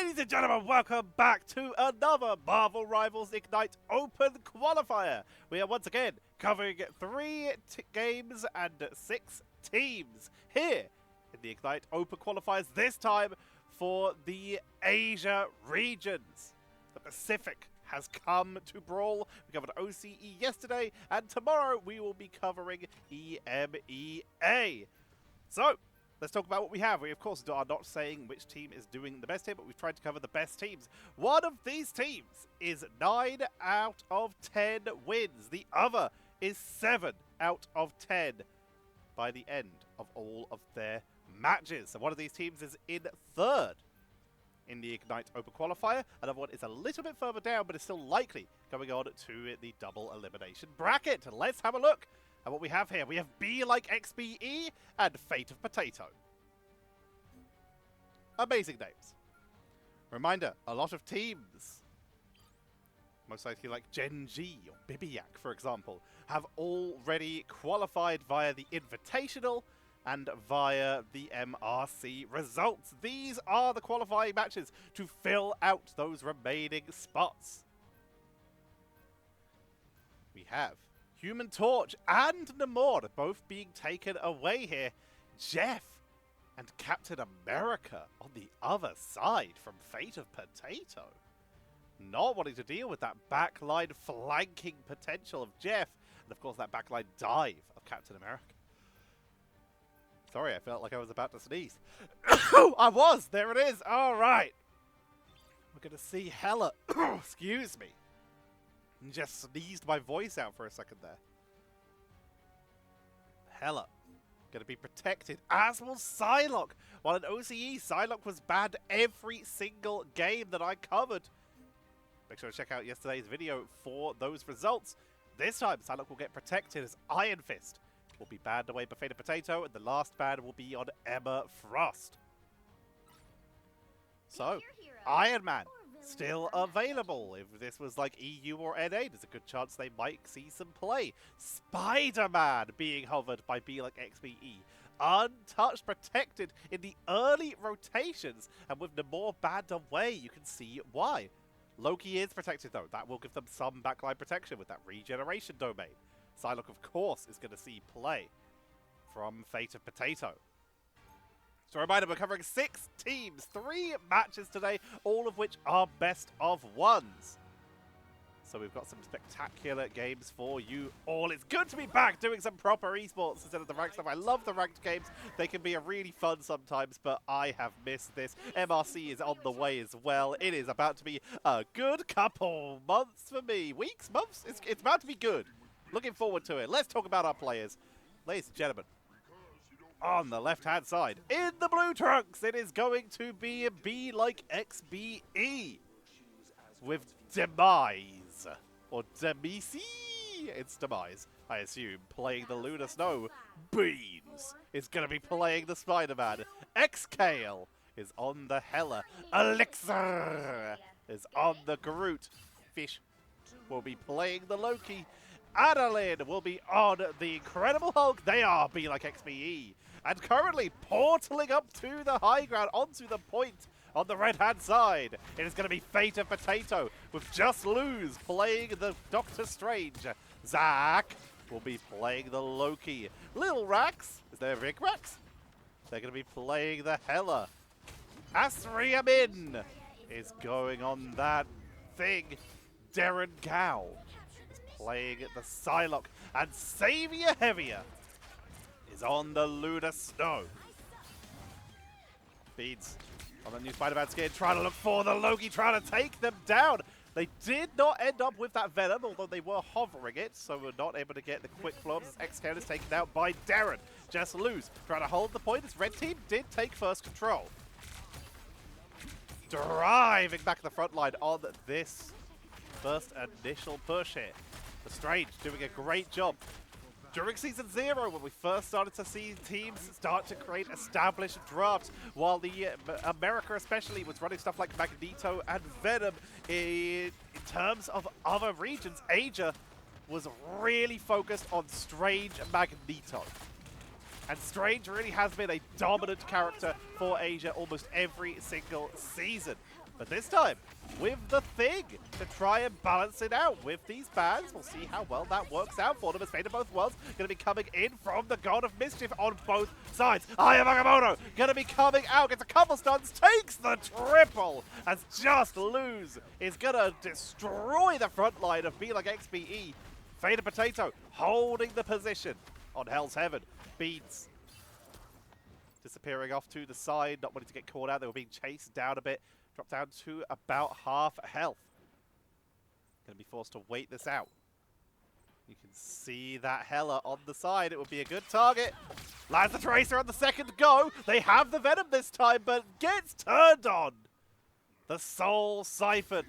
Ladies and gentlemen, welcome back to another Marvel Rivals Ignite Open Qualifier. We are once again covering 3 games and 6 teams here in the Ignite Open Qualifiers, this time for the Asia regions. The Pacific has come to brawl. We covered OCE yesterday, and tomorrow we will be covering EMEA. So, let's talk about what we have. We, of course, are not saying which team is doing the best here, but we've tried to cover the best teams. One of these teams is 9 out of 10 wins. The other is 7 out of 10 by the end of all of their matches. So one of these teams is in 3rd in the Ignite Open Qualifier. Another one is a little bit further down, but is still likely going on to the double elimination bracket. Let's have a look at what we have here. We have BeLikeXBE and FATEOFPOTATO. Amazing names. Reminder, a lot of teams, most likely like Gen G or bea gs, for example, have already qualified via the Invitational and via the MRC results. These are the qualifying matches to fill out those remaining spots. We have Human Torch and Namor both being taken away here. Jeff and Captain America on the other side from FATEOFPOTATO. Not wanting to deal with that backline flanking potential of Jeff, and of course that backline dive of Captain America. Sorry, I felt like I was about to sneeze. I was! There it is! Alright! We're going to see Hella. Excuse me. Just sneezed my voice out for a second there. Hella going to be protected, as will Psylocke. While in OCE, Psylocke was banned every single game that I covered. Make sure to check out yesterday's video for those results. This time, Psylocke will get protected as Iron Fist will be banned away by FATEOFPOTATO, and the last ban will be on Emma Frost. So, Iron Man still available. If this was like EU or NA, there's a good chance they might see some play. Spider-Man being hovered by BeLikeXBE. Untouched, protected in the early rotations, and with Namor banned away, you can see why. Loki is protected though. That will give them some backline protection with that regeneration domain. Psylocke, of course, is going to see play from FATEOFPOTATO. So a reminder, we're covering 6 teams, 3 matches today, all of which are best of ones. So we've got some spectacular games for you all. It's good to be back doing some proper esports instead of the ranked stuff. I love the ranked games. They can be a really fun sometimes, but I have missed this. MRC is on the way as well. It is about to be a good couple months for me. Weeks? Months? It's about to be good. Looking forward to it. Let's talk about our players. Ladies and gentlemen, on the left-hand side, in the blue trunks, it is going to be BeLikeXBE with Demise, or demiseeee. It's Demise, I assume, playing the Lunar Snow. Beans is going to be playing the Spider-Man. xKale is on the Hella. elixirrrrr is on the Groot. Fish will be playing the Loki. Adalyn will be on the Incredible Hulk. They are BeLikeXBE. And currently portaling up to the high ground, onto the point on the red-hand side. It is going to be FATEOFPOTATO with Just Lose playing the Doctor Strange. ZaAq will be playing the Loki. lilraxx, is there RigRax? They're going to be playing the Hella. AsriAmin is going on that thing. Deron is playing the Psylocke. And SaviourHeavier is on the Lunar Snow. Beads on the new Spider-Man skin, trying to look for the Loki, trying to take them down. They did not end up with that Venom, although they were hovering it, so we're not able to get the quick flops as xKale is taken out by Deron. Just Lose, trying to hold the point as Red Team did take first control. Driving back the front line on this first initial push here. The Strange doing a great job. During Season 0, when we first started to see teams start to create established drafts, while the America especially was running stuff like Magneto and Venom, in terms of other regions, Asia was really focused on Strange Magneto. And Strange really has been a dominant character for Asia almost every single season. But this time, with the Thing to try and balance it out with these bans. We'll see how well that works out for them as Fate of Both Worlds going to be coming in from the God of Mischief on both sides. Agamotto going to be coming out, gets a couple stuns, takes the triple as Just Lose is going to destroy the front line of BeLikeXBE. FATEOFPOTATO holding the position on Hell's Heaven. Beans disappearing off to the side, not wanting to get caught out. They were being chased down a bit. Dropped down to about half health. Going to be forced to wait this out. You can see that Hella on the side. It would be a good target. Lands the Tracer on the second go. They have the Venom this time, but gets turned on. The Soul Siphon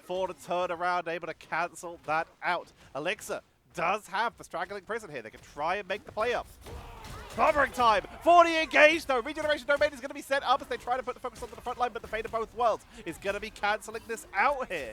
for the turnaround, able to cancel that out. Elixir does have the Strangling Prison here. They can try and make the play up. Clobbering time, 40 engaged though. Regeneration Domain is going to be set up as they try to put the focus onto the front line, but the Fate of Both Worlds is going to be cancelling this out here.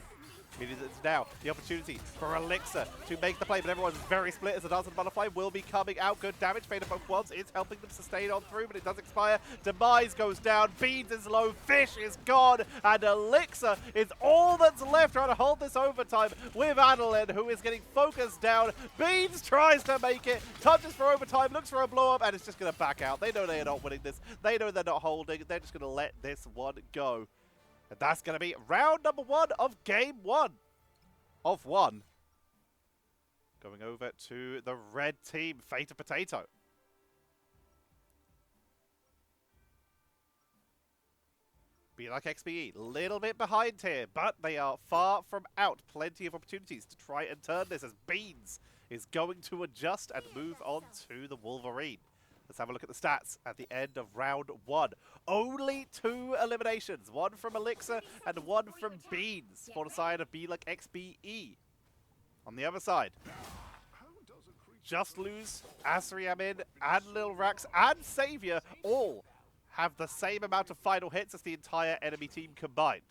It is now the opportunity for Elixir to make the play, but everyone's very split as the Dancing Butterfly will be coming out. Good damage. Fate of Both Worlds is helping them sustain on through, but it does expire. Demise goes down. Beans is low. Fish is gone. And Elixir is all that's left trying to hold this overtime with Adalyn, who is getting focused down. Beans tries to make it. Touches for overtime. Looks for a blow up, and it's just going to back out. They know they are not winning this. They know they're not holding. They're just going to let this one go. And that's going to be round number 1 of game 1 of 1. Going over to the red team, FATEOFPOTATO. BeLikeXBE, a little bit behind here, but they are far from out. Plenty of opportunities to try and turn this as Beans is going to adjust and move on to the Wolverine. Let's have a look at the stats at the end of round 1. Only 2 eliminations. 1 from Elixir and 1 from Beans for the side of BeLikeXBE. On the other side, Just Lose, AsriAmin, and lilraxx, and Saviour all have the same amount of final hits as the entire enemy team combined.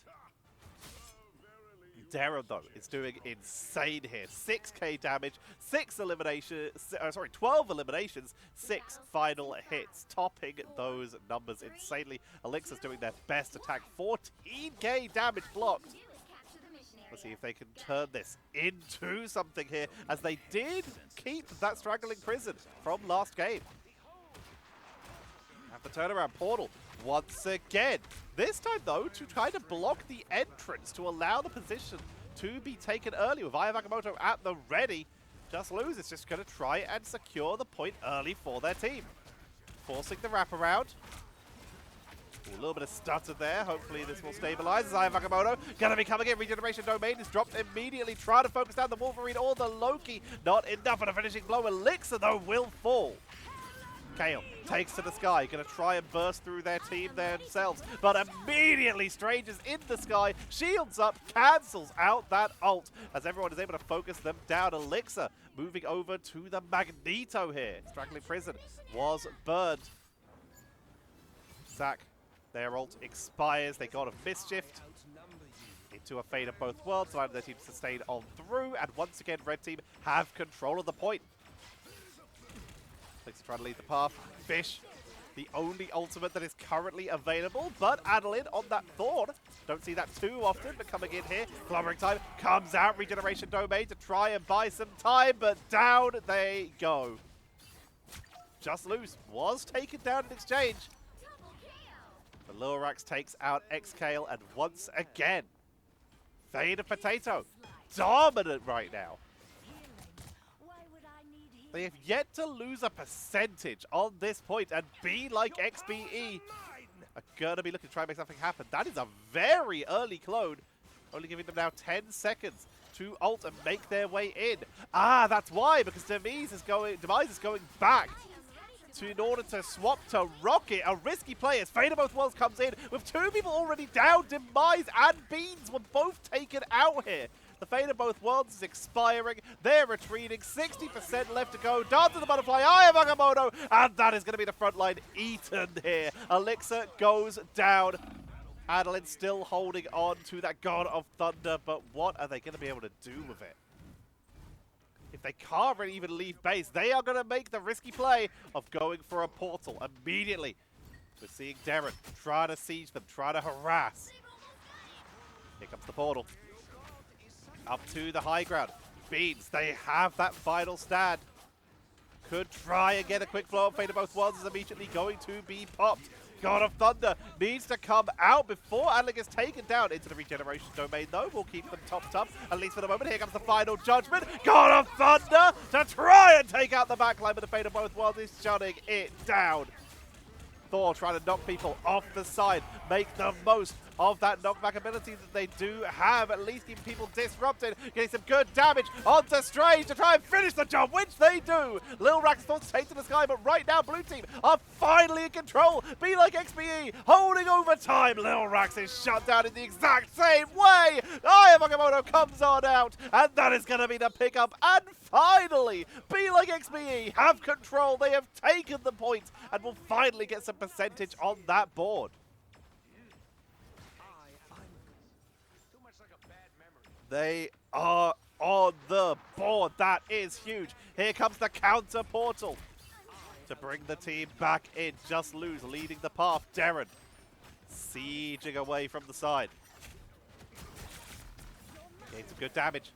Deron, though, is doing insane here. 6k damage, 12 eliminations, 6 final hits, topping those numbers insanely. Elixir's doing their best attack, 14k damage blocked. Let's see if they can turn this into something here, as they did keep that Strangling Prison from last game. Have the turnaround portal once again. This time, though, to try to block the entrance to allow the position to be taken early with Agamotto at the ready. Just Lose is just going to try and secure the point early for their team. Forcing the wraparound. Ooh, a little bit of stutter there. Hopefully this will stabilize as Agamotto going to be coming in. Regeneration Domain is dropped immediately. Try to focus down the Wolverine or the Loki. Not enough on a finishing blow. Elixir, though, will fall. xKale takes to the sky, going to try and burst through their team themselves, but immediately Strange is in the sky, shields up, cancels out that ult, as everyone is able to focus them down. Elixir moving over to the Magneto here. Strangling Prison was burned. ZaAq, their ult expires. They got a Mischief into a Fate of Both Worlds, allowing their team to sustain on through, and once again, red team have control of the point. To try to lead the path. Fish, the only ultimate that is currently available, but Adalyn on that Thorn. Don't see that too often, but coming in here. Clobbering time comes out. Regeneration Domain to try and buy some time, but down they go. Just Lose was taken down in exchange. The lilraxx takes out xKale, and once again, FATEOFPOTATO dominant right now. They have yet to lose a percentage on this point, and BeLikeXBE are going to be looking to try and make something happen. That is a very early clone, only giving them now 10 seconds to ult and make their way in. Ah, that's why, because Demise is going back in order to swap to Rocket. A risky play as Fate of Both Worlds comes in with 2 people already down. Demise and Beans were both taken out here. The Fate of Both Worlds is expiring. They're retreating. 60% left to go. Dance to the Butterfly. Agamotto. And that is going to be the front line eaten here. Elixir goes down. Adalyn still holding on to that God of Thunder. But what are they going to be able to do with it? If they can't really even leave base, they are going to make the risky play of going for a portal immediately. We're seeing Deron try to siege them, try to harass. Here comes the portal. Up to the high ground. Beans, they have that final stand. Could try and get a quick blow up. Fate of both worlds is immediately going to be popped. God of Thunder needs to come out before adalyn gets taken down into the regeneration domain, though. We'll keep them topped up, at least for the moment. Here comes the final judgment. God of Thunder to try and take out the backline, but the Fate of both worlds is shutting it down. Thor trying to knock people off the side, make the most of that knockback ability that they do have, at least keeping people disrupted, getting some good damage onto Strange to try and finish the job, which they do. lilraxx thoughts take to the sky, but right now blue team are finally in control. BeLikeXBE holding over time. lilraxx is shut down in the exact same way. Ayamoto comes on out, and that is going to be the pickup. And finally, BeLikeXBE have control. They have taken the points and will finally get some percentage on that board. They are on the board. That is huge. Here comes the counter portal to bring the team back in. Just Lose leading the path. Deron sieging away from the side. Getting some good damage.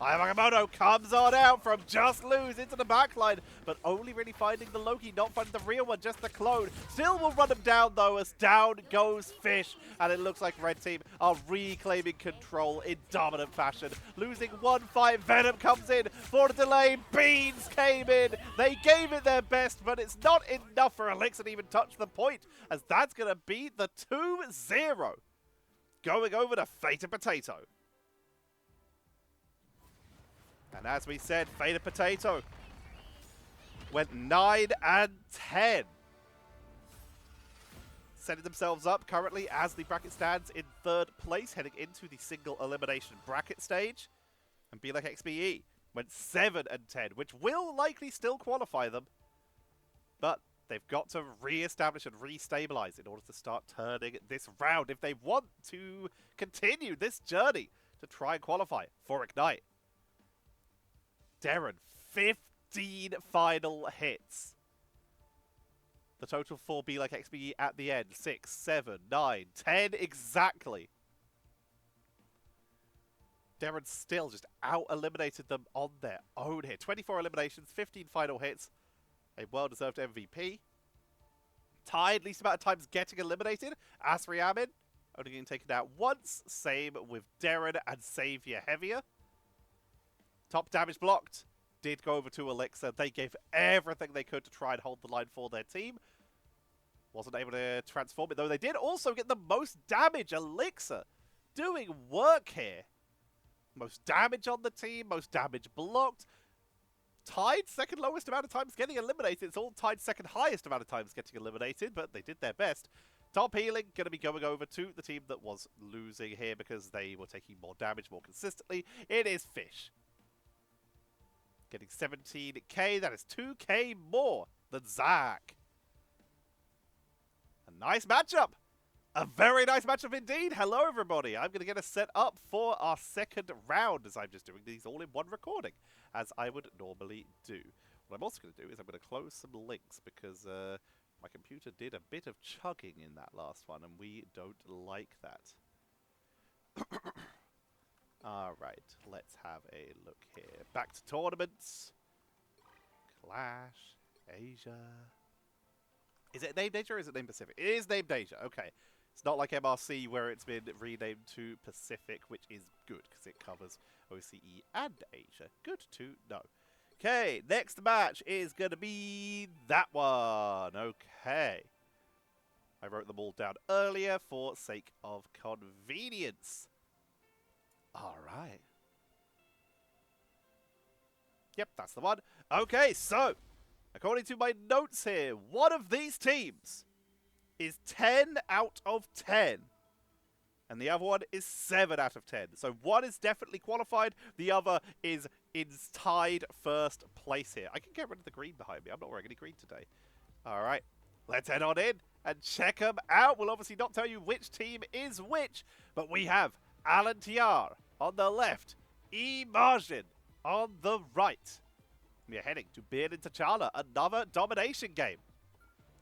Ayamoto comes on out from Just Lose into the backline, but only really finding the Loki, not finding the real one, just the clone. Still will run him down, though, as down goes Fish, and it looks like Red Team are reclaiming control in dominant fashion. Losing 1-5, Venom comes in for a delay. Beans came in. They gave it their best, but it's not enough for Elixir to even touch the point, as that's going to be the 2-0. Going over to FATEOFPOTATO. And as we said, FATEOFPOTATO went 9-10. Setting themselves up currently as the bracket stands in third place, heading into the single elimination bracket stage. And BeLikeXBE went 7-10, which will likely still qualify them. But they've got to re-establish and re-stabilize in order to start turning this round if they want to continue this journey to try and qualify for Ignite. Deron, 15 final hits. The total for BeLikeXBE at the end, 6, 7, 9, 10 exactly. Deron still just out-eliminated them on their own here. 24 eliminations, 15 final hits. A well-deserved MVP. Tied least amount of times getting eliminated. AsriAmin only getting taken out once. Same with Deron and SaviourHeavier. Top damage blocked. Did go over to Elixir. They gave everything they could to try and hold the line for their team. Wasn't able to transform it, though. They did also get the most damage. Elixir doing work here. Most damage on the team. Most damage blocked. Tied second lowest amount of times getting eliminated. It's all tied second highest amount of times getting eliminated, but they did their best. Top healing going to be going over to the team that was losing here because they were taking more damage more consistently. It is Fish. Getting 17k, that is 2k more than ZaAq. A nice matchup. A very nice matchup indeed. Hello everybody. I'm going to get us set up for our second round as I'm just doing these all in one recording, as I would normally do. What I'm also going to do is I'm going to close some links because my computer did a bit of chugging in that last one and we don't like that. Alright, let's have a look here. Back to tournaments. Clash. Asia. Is it named Asia or is it named Pacific? It is named Asia, okay. It's not like MRC where it's been renamed to Pacific, which is good because it covers OCE and Asia. Good to know. Okay, next match is going to be that one. Okay. I wrote them all down earlier for sake of convenience. Alright. Yep, that's the one. Okay, so, according to my notes here, one of these teams is 10 out of 10. And the other one is 7 out of 10. So one is definitely qualified, the other is in tied first place here. I can get rid of the green behind me. I'm not wearing any green today. Alright, let's head on in and check them out. We'll obviously not tell you which team is which, but we have AlenTiar on the left, E-MAJIN on the right. We are heading to Beard and T'Challa, another domination game.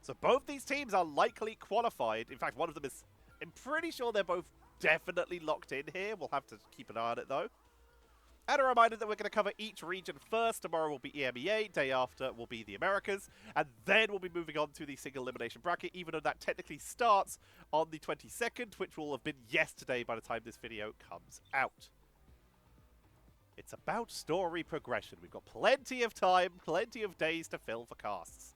So both these teams are likely qualified. In fact, one of them is... I'm pretty sure they're both definitely locked in here. We'll have to keep an eye on it, though. And a reminder that we're going to cover each region first. Tomorrow will be EMEA, day after will be the Americas, and then we'll be moving on to the single elimination bracket, even though that technically starts on the 22nd, which will have been yesterday by the time this video comes out. It's about story progression. We've got plenty of time, plenty of days to fill for casts.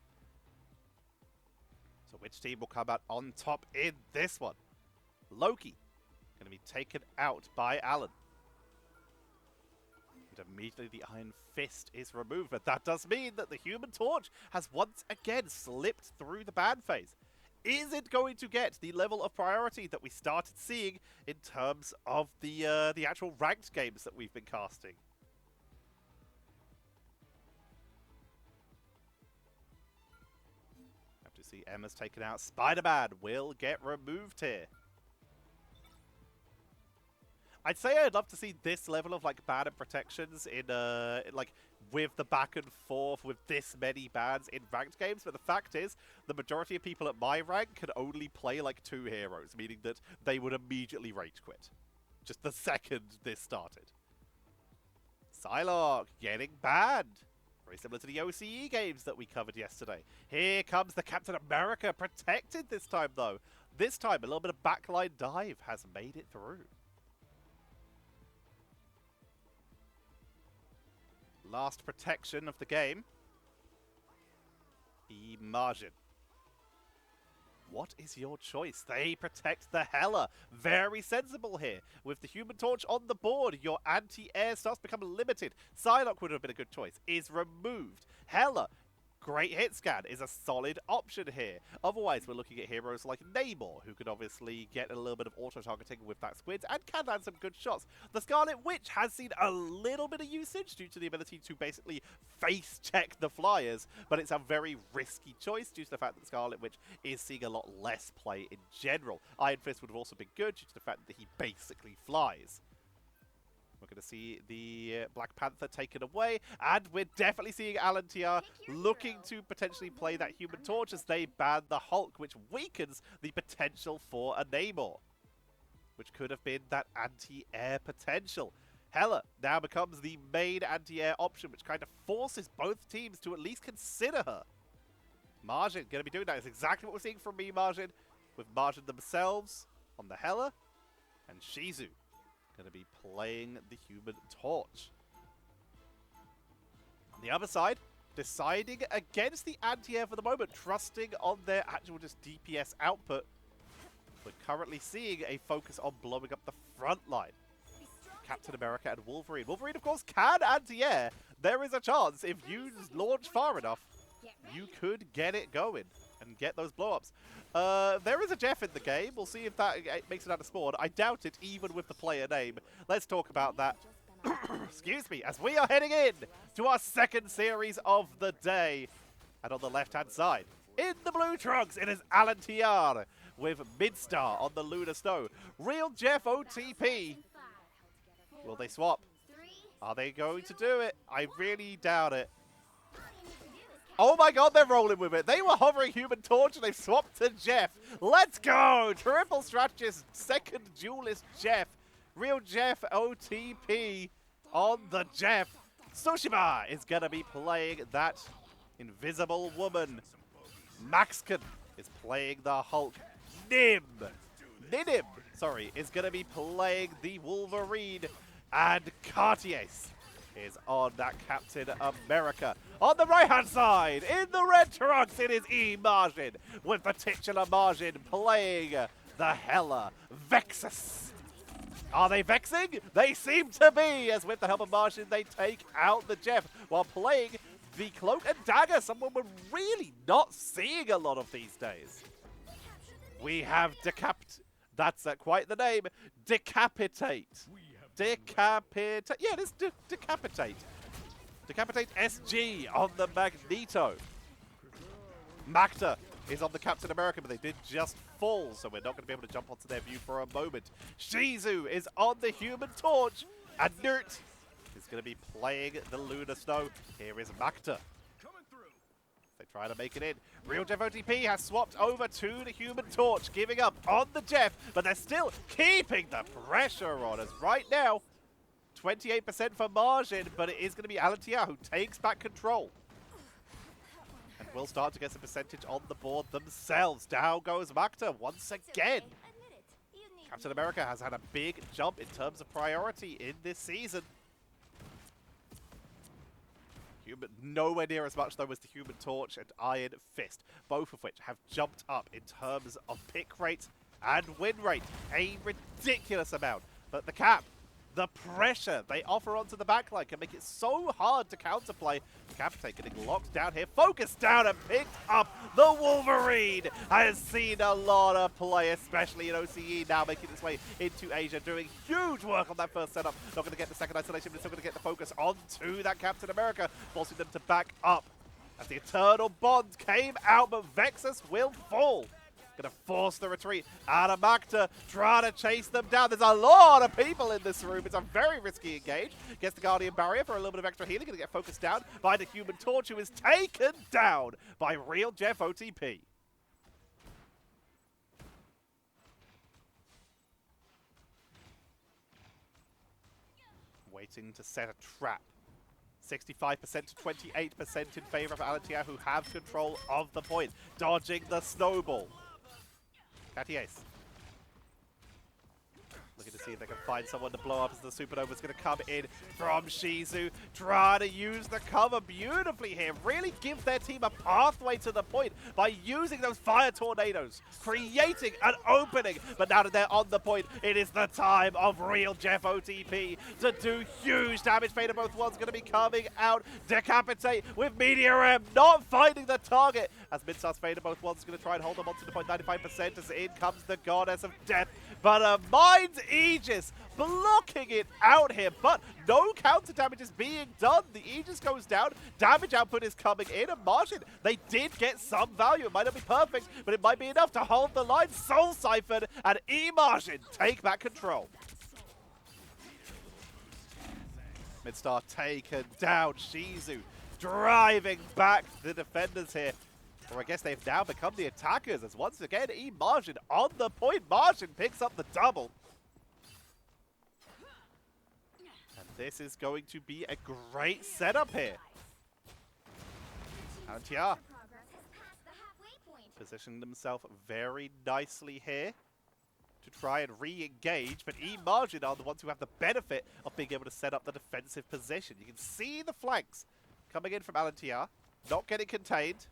So which team will come out on top in this one? Loki, going to be taken out by Alan. And immediately the Iron Fist is removed, but that does mean that the Human Torch has once again slipped through the ban phase. Is it going to get the level of priority that we started seeing in terms of the actual ranked games that we've been casting? Have to see Emma's taken out. Spider-Man will get removed here. I'd say I'd love to see this level of like ban and protections in like with the back and forth with this many bans in ranked games, but the fact is the majority of people at my rank can only play like 2 heroes, meaning that they would immediately rage quit just the second this started. Psylocke getting banned. Very similar to the OCE games that we covered yesterday. Here comes the Captain America, protected this time though. This time a little bit of backline dive has made it through. Last protection of the game. E-MAJIN. What is your choice? They protect the Hela. Very sensible here. With the Human Torch on the board, your anti-air starts to become limited. Psylocke would have been a good choice. Is removed. Hela, great hit scan, is a solid option here. Otherwise, we're looking at heroes like Namor, who could obviously get a little bit of auto-targeting with that squid and can land some good shots. The Scarlet Witch has seen a little bit of usage due to the ability to basically face-check the flyers, but it's a very risky choice due to the fact that the Scarlet Witch is seeing a lot less play in general. Iron Fist would have also been good due to the fact that he basically flies. We're going to see the Black Panther taken away, and we're definitely seeing AlenTiar looking to potentially play that Human Torch as they ban the Hulk, which weakens the potential for a Namor, which could have been that anti-air potential. Hela now becomes the main anti-air option, which kind of forces both teams to at least consider her. E-MAJIN going to be doing that. It's exactly what we're seeing from E-MAJIN, with E-MAJIN themselves on the Hela, and Shizue going to be playing the Human Torch. On the other side, deciding against the anti-air for the moment, trusting on their actual just DPS output. We're currently seeing a focus on blowing up the front line. Captain America and Wolverine. Wolverine, of course, can anti-air. There is a chance if you launch far enough, you could get it going and get those blow-ups. There is a Jeff in the game. We'll see if that makes it out of spawn. I doubt it, even with the player name. Let's talk about that. Excuse me, as we are heading in to our second series of the day. And on the left-hand side, in the blue trunks, it is AlenTiar with Midstar on the Lunar Snow. Real Jeff OTP. Will they swap? Are they going to do it? I really doubt it. Oh my god, they're rolling with it. They were hovering Human Torch and they've swapped to Jeff. Let's go! Triple strategist, second duelist Jeff. Real Jeff OTP on the Jeff. Sushiba is going to be playing that invisible woman. Maxken is playing the Hulk. Ninim, sorry, is going to be playing the Wolverine. And Cartiace is on that Captain America. On the right-hand side, in the red trunks, it is E-MAJIN with the titular E-MAJIN playing the Hela Vexus. Are they vexing? They seem to be, as with the help of E-MAJIN, they take out the Jeff while playing the Cloak and Dagger, someone we're really not seeing a lot of these days. We have that's quite the name, Decapitate. Decapitate. Yeah, it is Decapitate. DeCapitateSG on the Magneto. Maktuh is on the Captain America, but they did just fall, so we're not going to be able to jump onto their view for a moment. Shizue is on the Human Torch, and Knrt is going to be playing the Lunar Snow. Here is Maktuh. They try to make it in. Real Jeff OTP has swapped over to the Human Torch, giving up on the Jeff, but they're still keeping the pressure on us right now. 28% for Majin, but it is going to be AlenTiar who takes back control. And will start to get some percentage on the board themselves. Down goes Maktuh once again. Captain America has had a big jump in terms of priority in this season. Nowhere near as much, though, as the Human Torch and Iron Fist, both of which have jumped up in terms of pick rate and win rate. A ridiculous amount. But the Cap, the pressure they offer onto the backline can make it so hard to counterplay. Decapitate getting locked down here, focused down and picked up. The Wolverine has seen a lot of play, especially in OCE, now making its way into Asia, doing huge work on that first setup. Not going to get the second isolation, but still going to get the focus onto that Captain America, forcing them to back up. As the Eternal Bond came out, but Vexus will fall. Going to force the retreat out of Maktuh, trying to chase them down. There's a lot of people in this room. It's a very risky engage. Gets the Guardian Barrier for a little bit of extra healing. Going to get focused down by the Human Torch, who is taken down by Real Jeff OTP. Waiting to set a trap. 65% to 28% in favor of AlenTiar, who have control of the point. Dodging the snowball. Cartiace. Looking to see if they can find someone to blow up as the Supernova is going to come in from shizue. Trying to use the cover beautifully here. Really give their team a pathway to the point by using those fire tornadoes. Creating an opening. But now that they're on the point, it is the time of Real Jeff OTP to do huge damage. Fate of both ones going to be coming out. Decapitate with Meteor M not finding the target. As Midstar's Fate of both ones is going to try and hold them onto the point 95% as in comes the Goddess of Death. But a Mind's Aegis blocking it out here, but no counter damage is being done. The Aegis goes down, damage output is coming in, and Majin, they did get some value. It might not be perfect, but it might be enough to hold the line. Soul Siphon and E-MAJIN take back control. Midstar taken down, shizue driving back the defenders here. Or I guess they've now become the attackers, as once again, E-MAJIN on the point. Majin picks up the double. And this is going to be a great setup here. AlenTiar positioning themselves very nicely here to try and re-engage, but E-MAJIN are the ones who have the benefit of being able to set up the defensive position. You can see the flanks coming in from AlenTiar, not getting contained.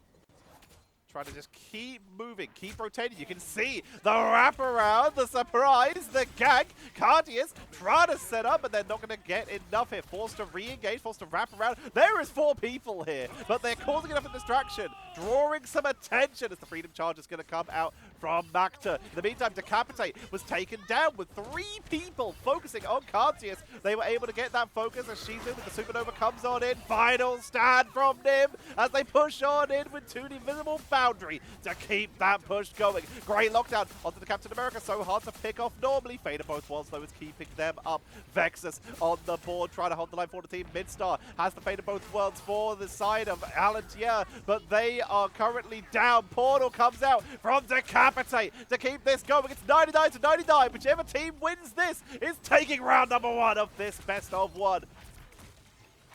Trying to just keep moving, keep rotating. You can see the wraparound, the surprise, the gank. Cartiace trying to set up, but they're not going to get enough here. Forced to re-engage, forced to wrap around. There is 4 people here, but they're causing enough of distraction, drawing some attention as the Freedom Charge is going to come out from Maktuh. In the meantime, Decapitate was taken down with 3 people focusing on Cartiace. They were able to get that focus as shizue with the Supernova comes on in. Final stand from Nim as they push on in with 2 invisible boundary to keep that push going. Great lockdown onto the Captain America, so hard to pick off normally. Fate of both worlds, though, is keeping them up. Vexus on the board, trying to hold the line for the team. Midstar has the Fate of both worlds for the side of AlenTiar, but they are currently down. Portal comes out from Decapitate to keep this going. It's 99 to 99. Whichever team wins this is taking round number 1 of this best of 1.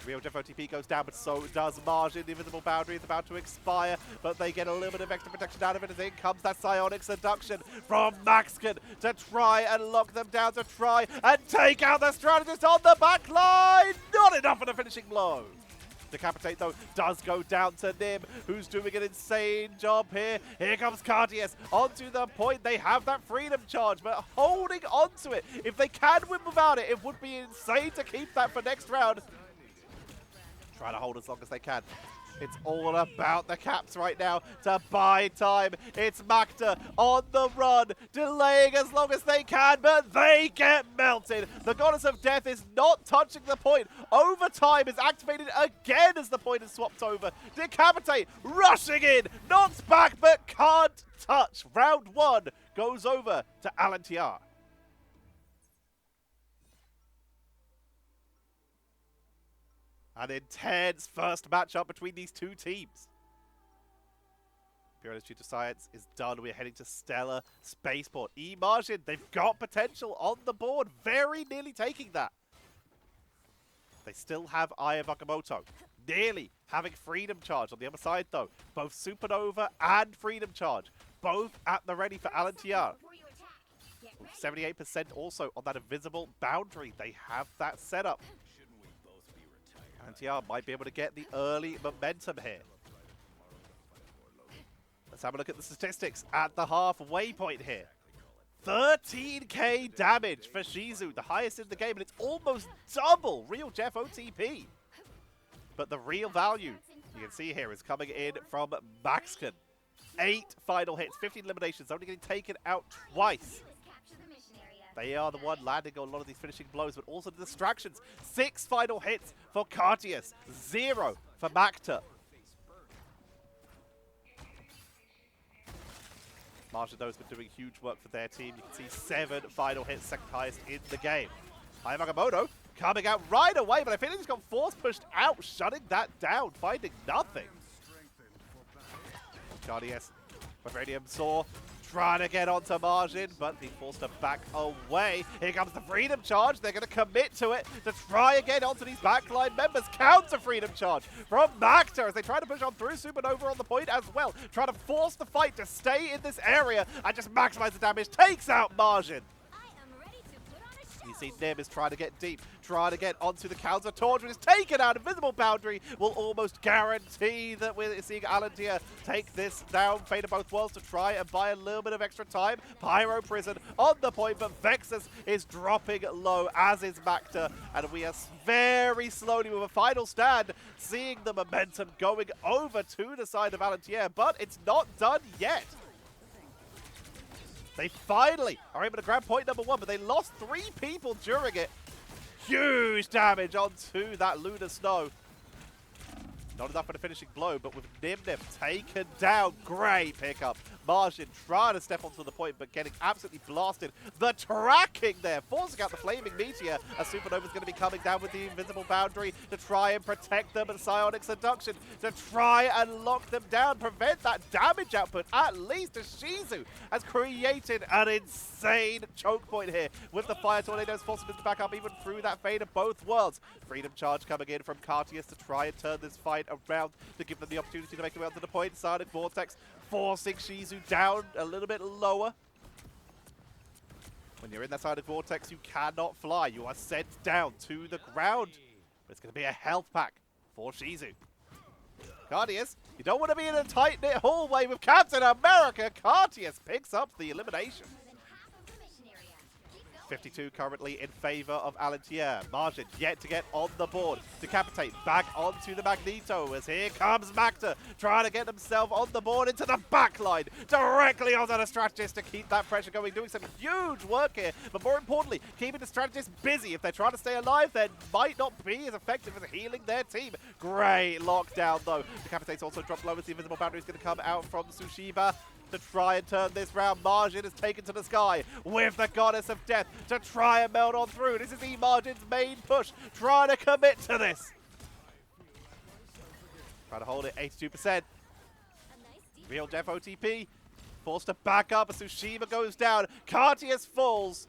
Real Jeff OTP goes down, but so does Majin. The invisible boundary is about to expire, but they get a little bit of extra protection out of it as in comes that psionic seduction from Maxken to try and lock them down, to try and take out the strategist on the back line. Not enough for the finishing blow. Decapitate, though, does go down to Nim, who's doing an insane job here. Here comes Cartiace onto the point. They have that freedom charge, but holding onto it. If they can win without it, it would be insane to keep that for next round. Trying to hold as long as they can. It's all about the Caps right now to buy time. It's Maktuh on the run, delaying as long as they can, but they get melted. The Goddess of Death is not touching the point. Overtime is activated again as the point is swapped over. Decapitate rushing in, knocks back but can't touch. Round 1 goes over to AlenTiar. An intense first matchup between these 2 teams. Pure Institute of Science is done. We're heading to Stellar Spaceport. E-MAJIN, they've got potential on the board. Very nearly taking that. They still have Eye of Agamotto. Nearly having Freedom Charge on the other side, though. Both Supernova and Freedom Charge. Both at the ready for AlenTiar. 78% also on that invisible boundary. They have that set up. AlenTiar might be able to get the early momentum here. Let's have a look at the statistics at the halfway point here. 13k damage for Shizue, the highest in the game, and it's almost double real Jeff OTP. But the real value, you can see here, is coming in from Maxken. 8 final hits, 15 eliminations, only getting taken out twice. They are the one landing on a lot of these finishing blows, but also the distractions. 6 final hits for Cartiace, 0 for Maktuh. MAJIN, though, has been doing huge work for their team. You can see 7 final hits, second highest in the game. Eye of Agamotto coming out right away, but I think he's got force pushed out, shutting that down, finding nothing. Cartiace, Vibranium Saw, trying to get onto MAJIN, but being forced to back away. Here comes the Freedom Charge. They're going to commit to it to try and get onto these backline members. Counter Freedom Charge from Maktuh as they try to push on through. Supernova on the point as well. Trying to force the fight to stay in this area and just maximize the damage. Takes out MAJIN. You see Nim is trying to get deep, trying to get onto the counter torch, which is taken out. Invisible boundary will almost guarantee that we're seeing AlenTiar take this down. Fate of both worlds to try and buy a little bit of extra time. Pyro Prison on the point, but Vexus is dropping low, as is Maktuh. And we are very slowly, with a final stand, seeing the momentum going over to the side of AlenTiar, but it's not done yet. They finally are able to grab point number 1, but they lost 3 people during it. Huge damage onto that Lunar Snow. Not enough for the finishing blow, but with Nim taken down. Great pickup. MAJIN trying to step onto the point, but getting absolutely blasted. The tracking there, forcing out the Flaming Meteor, as Supernova's going to be coming down with the invisible boundary to try and protect them, and Psionic Seduction to try and lock them down, prevent that damage output, at least as Shizue has created an insane choke point here with the Fire Tornadoes, forcing them to back up even through that Fate of both worlds. Freedom Charge coming in from Cartiace to try and turn this fight around to give them the opportunity to make their way onto the point. Psionic Vortex forcing Shizue down a little bit lower. When you're in that Psionic Vortex, you cannot fly. You are sent down to the ground. But it's going to be a health pack for Shizue. Cartiace, you don't want to be in a tight-knit hallway with Captain America. Cartiace picks up the elimination. 52 currently in favor of AlenTiar. MAJIN yet to get on the board. Decapitate back onto the Magneto as here comes Maktuh trying to get himself on the board into the backline. Directly onto the strategist to keep that pressure going. Doing some huge work here, but more importantly, keeping the strategist busy. If they're trying to stay alive, they might not be as effective as healing their team. Great lockdown though. Decapitate's also dropped low as the invisible boundary is going to come out from Sushiba. To try and turn this round, MAJIN is taken to the sky with the Goddess of Death to try and meld on through. This is E-MAJIN's main push, trying to commit to this. Trying to hold it 82%. Real Jeff OTP forced to back up as Sushiba goes down. Cartiace falls.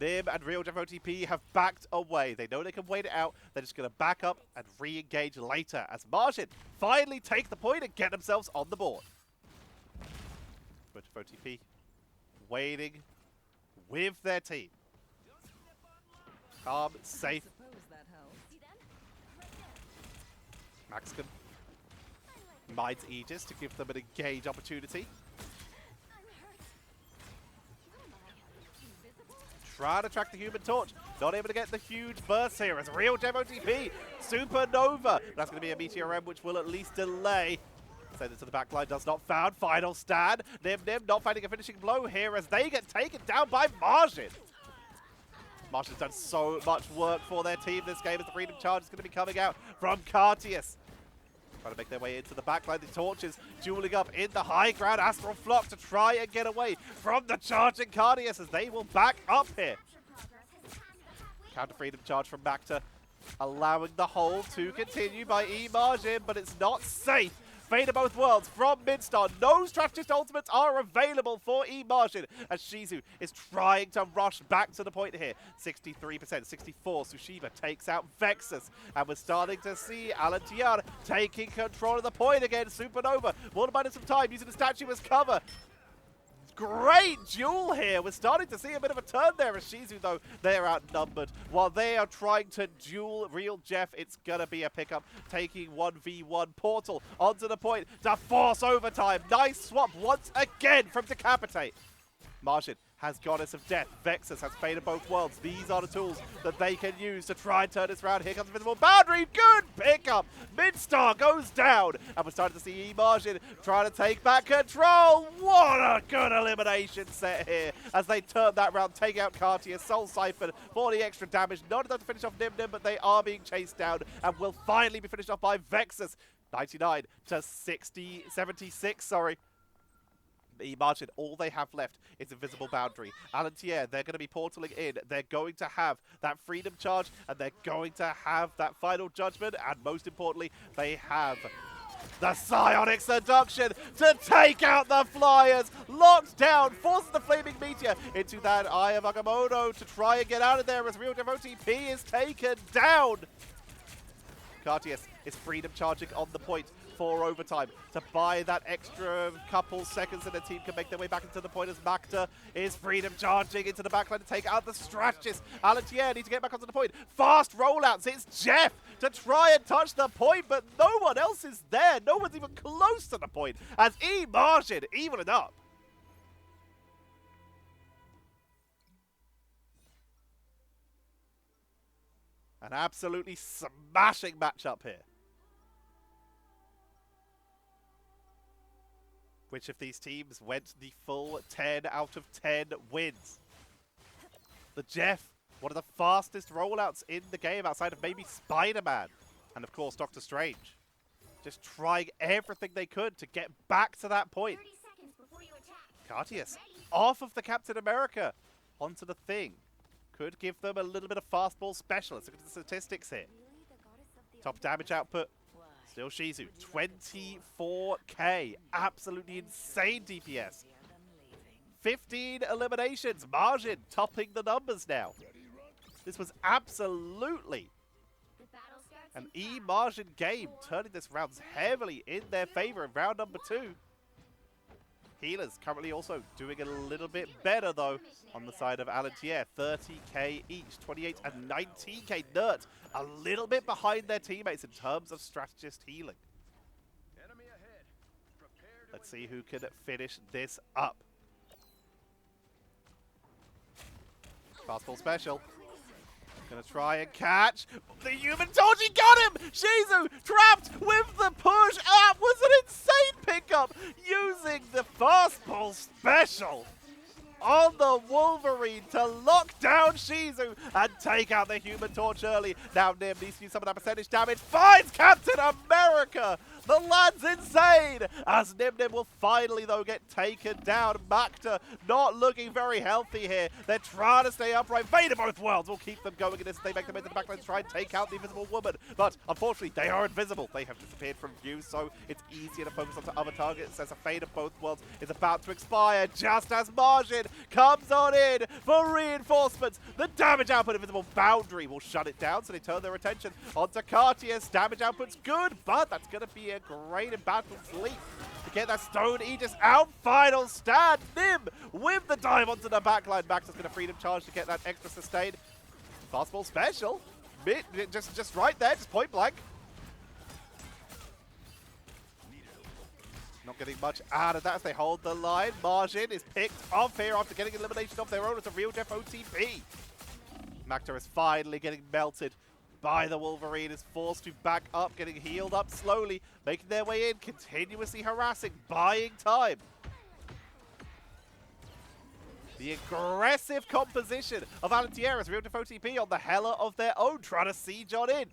Nim and Real Jeff OTP have backed away. They know they can wait it out. They're just going to back up and re-engage later as MAJIN finally take the point and get themselves on the board. OTP waiting with their team. Calm, safe. Maxken mides Aegis to give them an engage opportunity. Trying to track the Human Torch. Not able to get the huge burst here as Real Gem OTP. Supernova. That's going to be a Meteor M, which will at least delay. Send it to the backline, does not found. Final stand. Nim not finding a finishing blow here as they get taken down by MAJIN. MAJIN's done so much work for their team this game as the Freedom Charge is going to be coming out from Cartiace. Trying to make their way into the backline. The torches dueling up in the high ground. Astral Flock to try and get away from the charging Cartiace as they will back up here. Counter Freedom Charge from Maktuh, allowing the hold to continue by E-MAJIN, but it's not safe Fate of both worlds from Midstar. No strategist ultimates are available for E-MAJIN as shizue is trying to rush back to the point here. 63%, 64. Sushiba takes out Vexus, and we're starting to see AlenTiar taking control of the point again. Supernova will buy some time using the statue as cover. Great duel here. We're starting to see a bit of a turn there as shizue, though, they're outnumbered. While they are trying to duel Real Jeff, it's going to be a pickup, taking 1v1 Portal onto the point to force overtime. Nice swap once again from Decapitate. MAJIN has Goddess of Death. Vexus has Fate of Both Worlds. These are the tools that they can use to try and turn this around. Here comes Invisible Boundary. Good pickup. Midstar goes down. And we're starting to see E-MAJIN trying to take back control. What a good elimination set here as they turn that round, take out Cartiace, Soul Siphon for the extra damage. Not enough to finish off Nim, but they are being chased down and will finally be finished off by Vexus. 99 to 76, sorry. E-MAJIN, all they have left is Invisible Boundary. AlenTiar, they're going to be portaling in. They're going to have that Freedom Charge, and they're going to have that Final Judgment, and most importantly, they have the Psionic Seduction to take out the Flyers. Locked down, forces the Flaming Meteor into that Eye of Agamotto to try and get out of there as Real Jeff OTP is taken down. Cartiace is Freedom Charging on the point for overtime to buy that extra couple seconds, and the team can make their way back into the point as Maktuh is Freedom Charging into the backline to take out the strategist. AlenTiar need to get back onto the point. Fast rollouts. It's Jeff to try and touch the point, but no one else is there. No one's even close to the point as E-MAJIN evening up. An absolutely smashing matchup here. Which of these teams went the full 10 out of 10 wins? The Jeff, one of the fastest rollouts in the game outside of maybe Spider-Man. And of course, Doctor Strange. Just trying everything they could to get back to that point. Cartiace, off of the Captain America onto the Thing. Could give them a little bit of fastball specialist. Look at the statistics here. Top damage output. Still shizue, 24k, absolutely insane DPS. 15 eliminations, MAJIN topping the numbers now. This was absolutely an E-MAJIN game, turning this round heavily in their favor in round number 2. Healers currently also doing a little bit better though on the side of AlenTiar, 30k each, 28 and 19k. Knrt a little bit behind their teammates in terms of strategist healing. Let's see who can finish this up. Fastball special. Gonna try and catch the Human Torch. He got him! shizue trapped with the push. That was an insane pickup using the fastball special on the Wolverine to lock down shizue and take out the Human Torch early. Now Nim needs to use some of that percentage damage. Finds Captain America! The lad's insane! As Nim will finally, though, get taken down. Maktuh not looking very healthy here. They're trying to stay upright. Fate of both worlds will keep them going in this. They make them into the backline to try and take out the Invisible Woman. But, unfortunately, they are invisible. They have disappeared from view, so it's easier to focus on other targets as a Fate of both worlds is about to expire just as MAJIN comes on in for reinforcements. The damage output of Invisible Boundary will shut it down, so they turn their attention onto Cartiace. Damage output's good, but that's going to be a great embattled sleep to get that Stone Aegis out. Final stand. Nim with the dive onto the backline. Max is going to Freedom Charge to get that extra sustain. Fastball special. Just right there, just point blank. Not getting much out of that as they hold the line. MAJIN is picked off here after getting elimination of their own as a Real Jeff OTP. Maktuh is finally getting melted by the Wolverine, is forced to back up, getting healed up slowly, making their way in, continuously harassing, buying time. The aggressive composition of AlenTiar as Real Jeff OTP on the Hella of their own, trying to siege on in.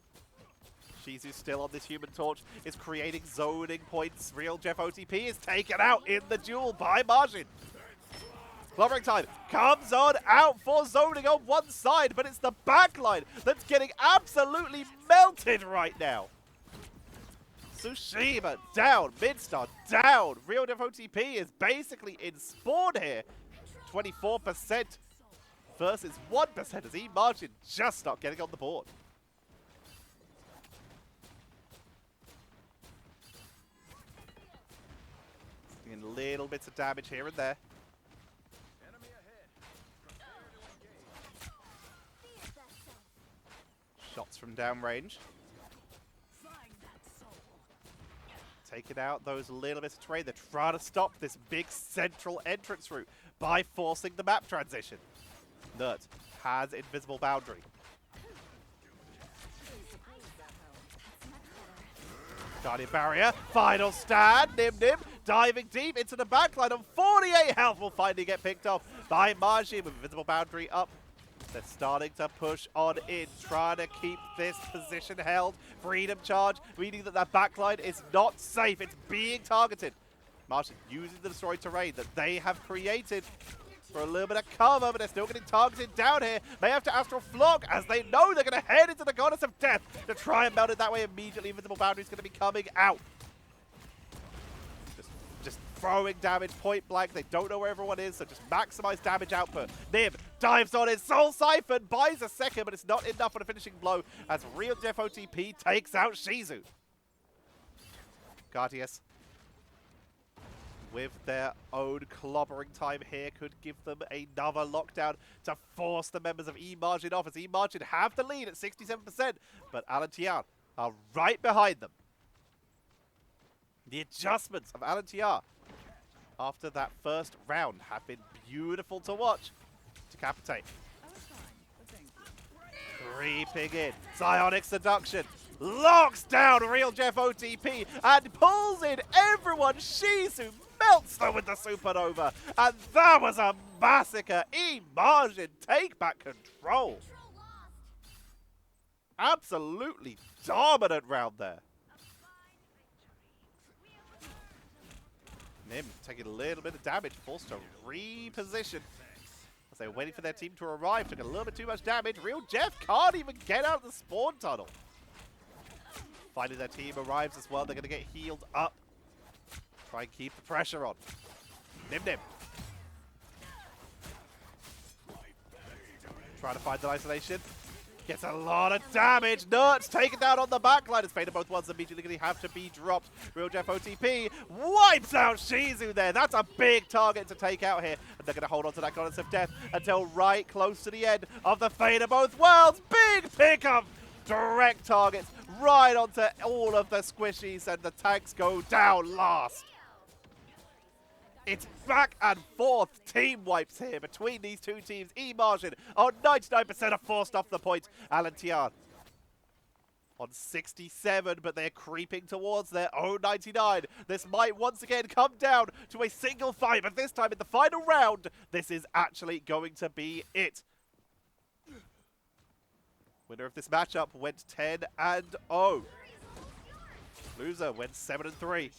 shizue still on this Human Torch, is creating zoning points. Real Jeff OTP is taken out in the duel by MAJIN. Clobbering time comes on out for zoning on one side, but it's the backline that's getting absolutely melted right now. Sushiba down. Midstar down. Real Def OTP is basically in spawn here. 24% versus 1% as E-MAJIN just not getting on the board. Doing little bits of damage here and there. Shots from downrange. Taking out those little bits of terrain. They're trying to stop this big central entrance route by forcing the map transition. Knrt has invisible boundary. Guardian barrier. Final stand. Nim diving deep into the backline on 48 health. Will finally get picked off by E-MAJIN with invisible boundary up. They're starting to push on in, trying to keep this position held. Freedom charge, meaning that that backline is not safe. It's being targeted. E-MAJIN using the destroyed terrain that they have created for a little bit of cover, but they're still getting targeted down here. They have to Astral Flock as they know they're going to head into the Goddess of Death to try and melt it that way. Immediately, invisible boundary is going to be coming out. Just throwing damage point blank. They don't know where everyone is, so just maximize damage output. Nim dives on his Soul Siphon, buys a second, but it's not enough for the finishing blow as Real Def OTP takes out Shizue. Cartiace, with their own clobbering time here, could give them another lockdown to force the members of E-MAJIN off, as E-MAJIN have the lead at 67%, but AlenTiar are right behind them. The adjustments of AlenTiar after that first round have been beautiful to watch. Decapitate. Creeping in. Psionic Seduction. Locks down Real Def OTP and pulls in everyone. Shizue melts them with the Supernova. And that was a massacre. E-MAJIN take back control. Absolutely dominant round there. Nim taking a little bit of damage, forced to reposition as they're waiting for their team to arrive. Took a little bit too much damage. Real Def can't even get out of the spawn tunnel. Finally, their team arrives as well. They're going to get healed up. Try and keep the pressure on. Nim. Trying to find the isolation. Gets a lot of damage. Knrt's taken down on the backline. As Both Ones immediately going to have to be dropped. Real Def OTP wipes out Shizue there. That's a big target to take out here. And they're going to hold on to that Goddess of Death until right close to the end of the Fate of Both Worlds. Big pickup. Direct targets right onto all of the squishies, and the tanks go down last. It's back and forth team wipes here between these two teams. E-MAJIN on 99% are forced off the point. AlenTiar on 67, but they're creeping towards their own 99. This might once again come down to a single fight, but this time in the final round, this is actually going to be it. Winner of this matchup went 10-0. Loser went 7-3.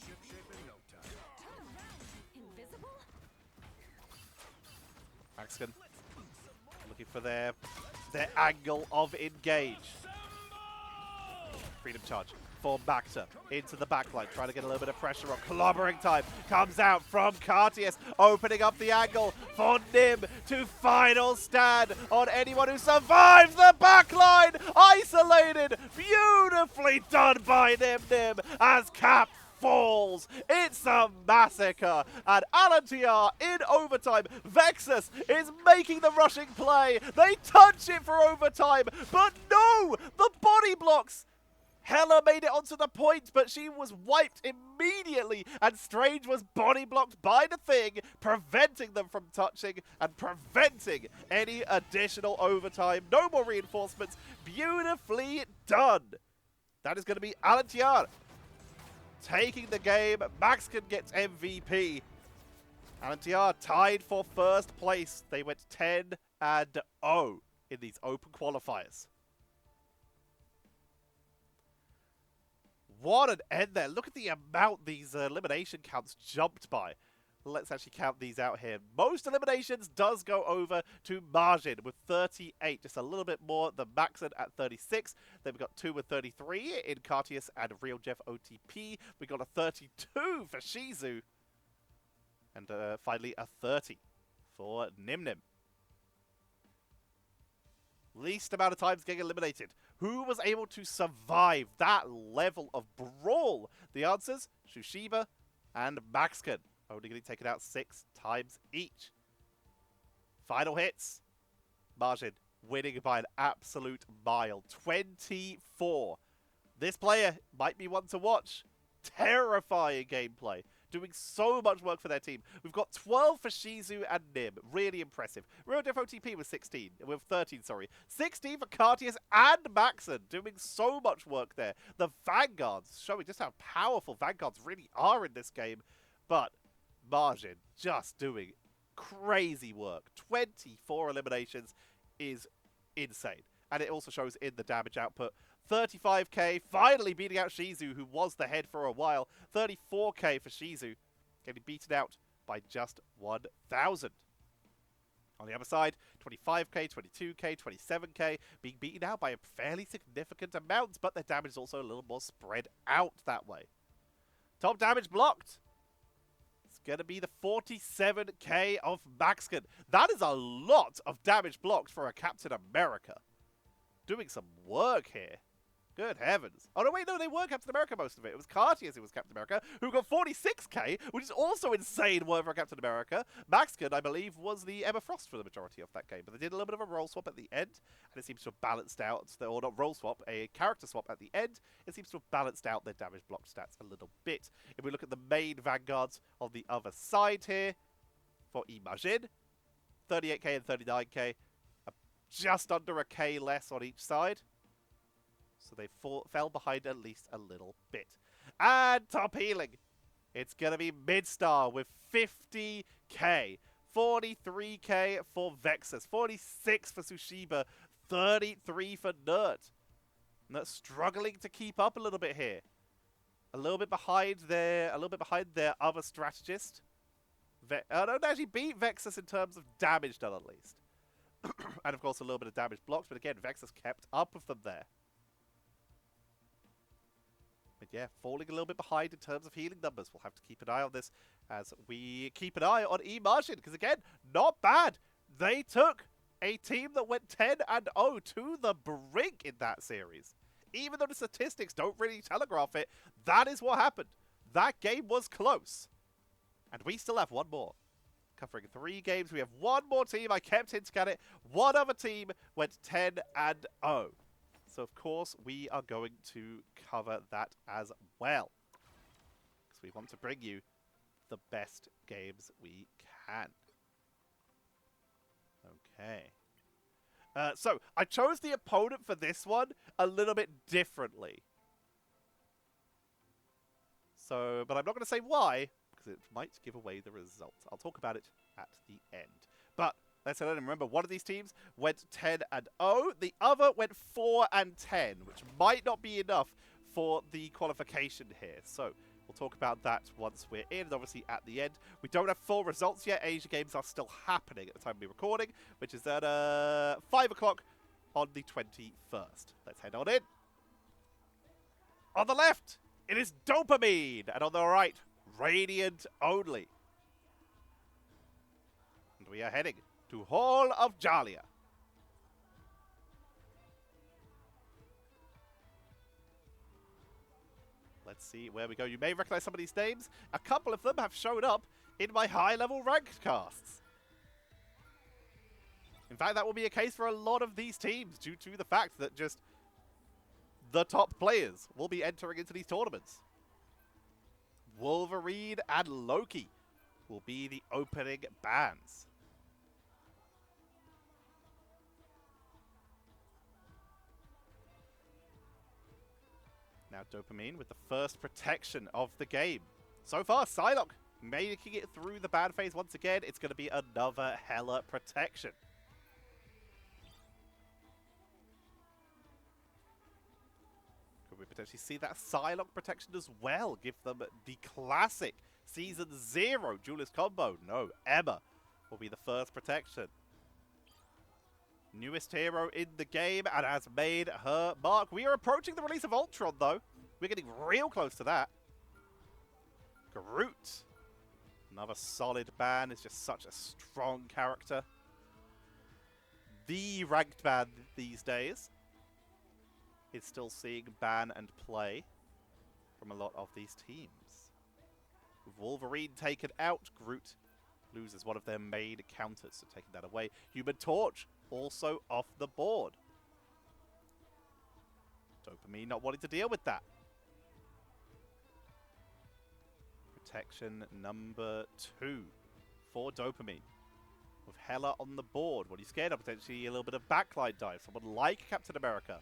Maxken looking for their angle of engage. Freedom charge for Maktuh into the backline, trying to get a little bit of pressure on. Clobbering time comes out from Cartiace, opening up the angle for Nim to final stand on anyone who survives the backline. Isolated, beautifully done by Nim as Cap falls. It's a massacre, and AlenTiar in overtime. Vexus is making the rushing play. They touch it for overtime, but no, the body blocks. Hella made it onto the point, but she was wiped immediately, and Strange was body blocked by the thing, preventing them from touching and preventing any additional overtime. No more reinforcements. Beautifully done. That is going to be AlenTiar taking the game. Maxken gets MVP. AlenTiar tied for first place. They went 10-0 in these open qualifiers. What an end there. Look at the amount these elimination counts jumped by. Let's actually count these out here. Most eliminations does go over to E-MAJIN with 38, just a little bit more than Maxken at 36. Then we've got 2 with 33 in Cartiace and Real Jeff OTP. We got a 32 for shizue. And finally a 30 for Nim. Least amount of times getting eliminated. Who was able to survive that level of brawl? The answers, Sushiba and Maxken. Only getting taken out 6 times each. Final hits. E-MAJIN winning by an absolute mile. 24. This player might be one to watch. Terrifying gameplay. Doing so much work for their team. We've got 12 for shizue and Nim. Really impressive. Real Def OTP with 16. With 13, sorry. 16 for Cartiace and Maxken. Doing so much work there. The Vanguards showing just how powerful Vanguards really are in this game. But E-MAJIN just doing crazy work. 24 eliminations is insane. And it also shows in the damage output. 35k, finally beating out shizue, who was the head for a while. 34k for shizue, getting beaten out by just 1,000. On the other side, 25k, 22k, 27k, being beaten out by a fairly significant amount, but their damage is also a little more spread out that way. Top damage blocked. It's going to be the 47k of Maxken. That is a lot of damage blocked for a Captain America. Doing some work here. Good heavens. Oh, no, wait, no, they were Captain America, most of it. It was Cartiace who was Captain America, who got 46k, which is also insane work for Captain America. Maxken, I believe, was the Emma Frost for the majority of that game, but they did a little bit of a role swap at the end, and it seems to have balanced out, or not role swap, a character swap at the end. It seems to have balanced out their damage block stats a little bit. If we look at the main Vanguards on the other side here, for E-MAJIN, 38k and 39k, just under a K less on each side. So they fell behind at least a little bit. And top healing. It's going to be Midstar with 50k. 43k for Vexus. 46 for Sushiba. 33 for Knrt. Knrt struggling to keep up a little bit here. A little bit behind their other strategist. Don't actually beat Vexus in terms of damage done at least. And of course a little bit of damage blocked, but again, Vexus kept up with them there. But yeah, falling a little bit behind in terms of healing numbers. We'll have to keep an eye on this as we keep an eye on E-MAJIN, because again, not bad. They took a team that went 10-0 to the brink in that series. Even though the statistics don't really telegraph it, that is what happened. That game was close. And we still have one more. Covering 3 games, we have one more team. I kept hinting at it. One other team went 10-0. So, of course, we are going to cover that as well. Because we want to bring you the best games we can. Okay. So, I chose the opponent for this one a little bit differently. So, but I'm not going to say why, because it might give away the results. I'll talk about it at the end. But let's remember, one of these teams went 10-0. The other went 4-10, which might not be enough for the qualification here. So we'll talk about that once we're in, and obviously at the end. We don't have full results yet. Asia Games are still happening at the time we're recording, which is at 5 o'clock on the 21st. Let's head on in. On the left, it is Dopamine, and on the right, Radiant only. And we are heading to Hall of Jalia. Let's see where we go. You may recognize some of these names. A couple of them have shown up in my high-level ranked casts. In fact, that will be a case for a lot of these teams due to the fact that just the top players will be entering into these tournaments. Wolverine and Loki will be the opening bands. Now Dopamine with the first protection of the game. So far, ZaAq making it through the ban phase once again. It's going to be another hella protection. Could we potentially see that ZaAq protection as well? Give them the classic Season 0 duelist combo. No, Emma will be the first protection. Newest hero in the game and has made her mark. We are approaching the release of Ultron, though. We're getting real close to that. Groot. Another solid ban. Is just such a strong character. The ranked ban these days is still seeing ban and play from a lot of these teams. With Wolverine taken out, Groot loses one of their main counters, so taking that away. Human Torch also off the board. Dopamine not wanting to deal with that. Protection number 2 for Dopamine. With Hela on the board. What are you scared of? Potentially a little bit of backline dive. Someone like Captain America.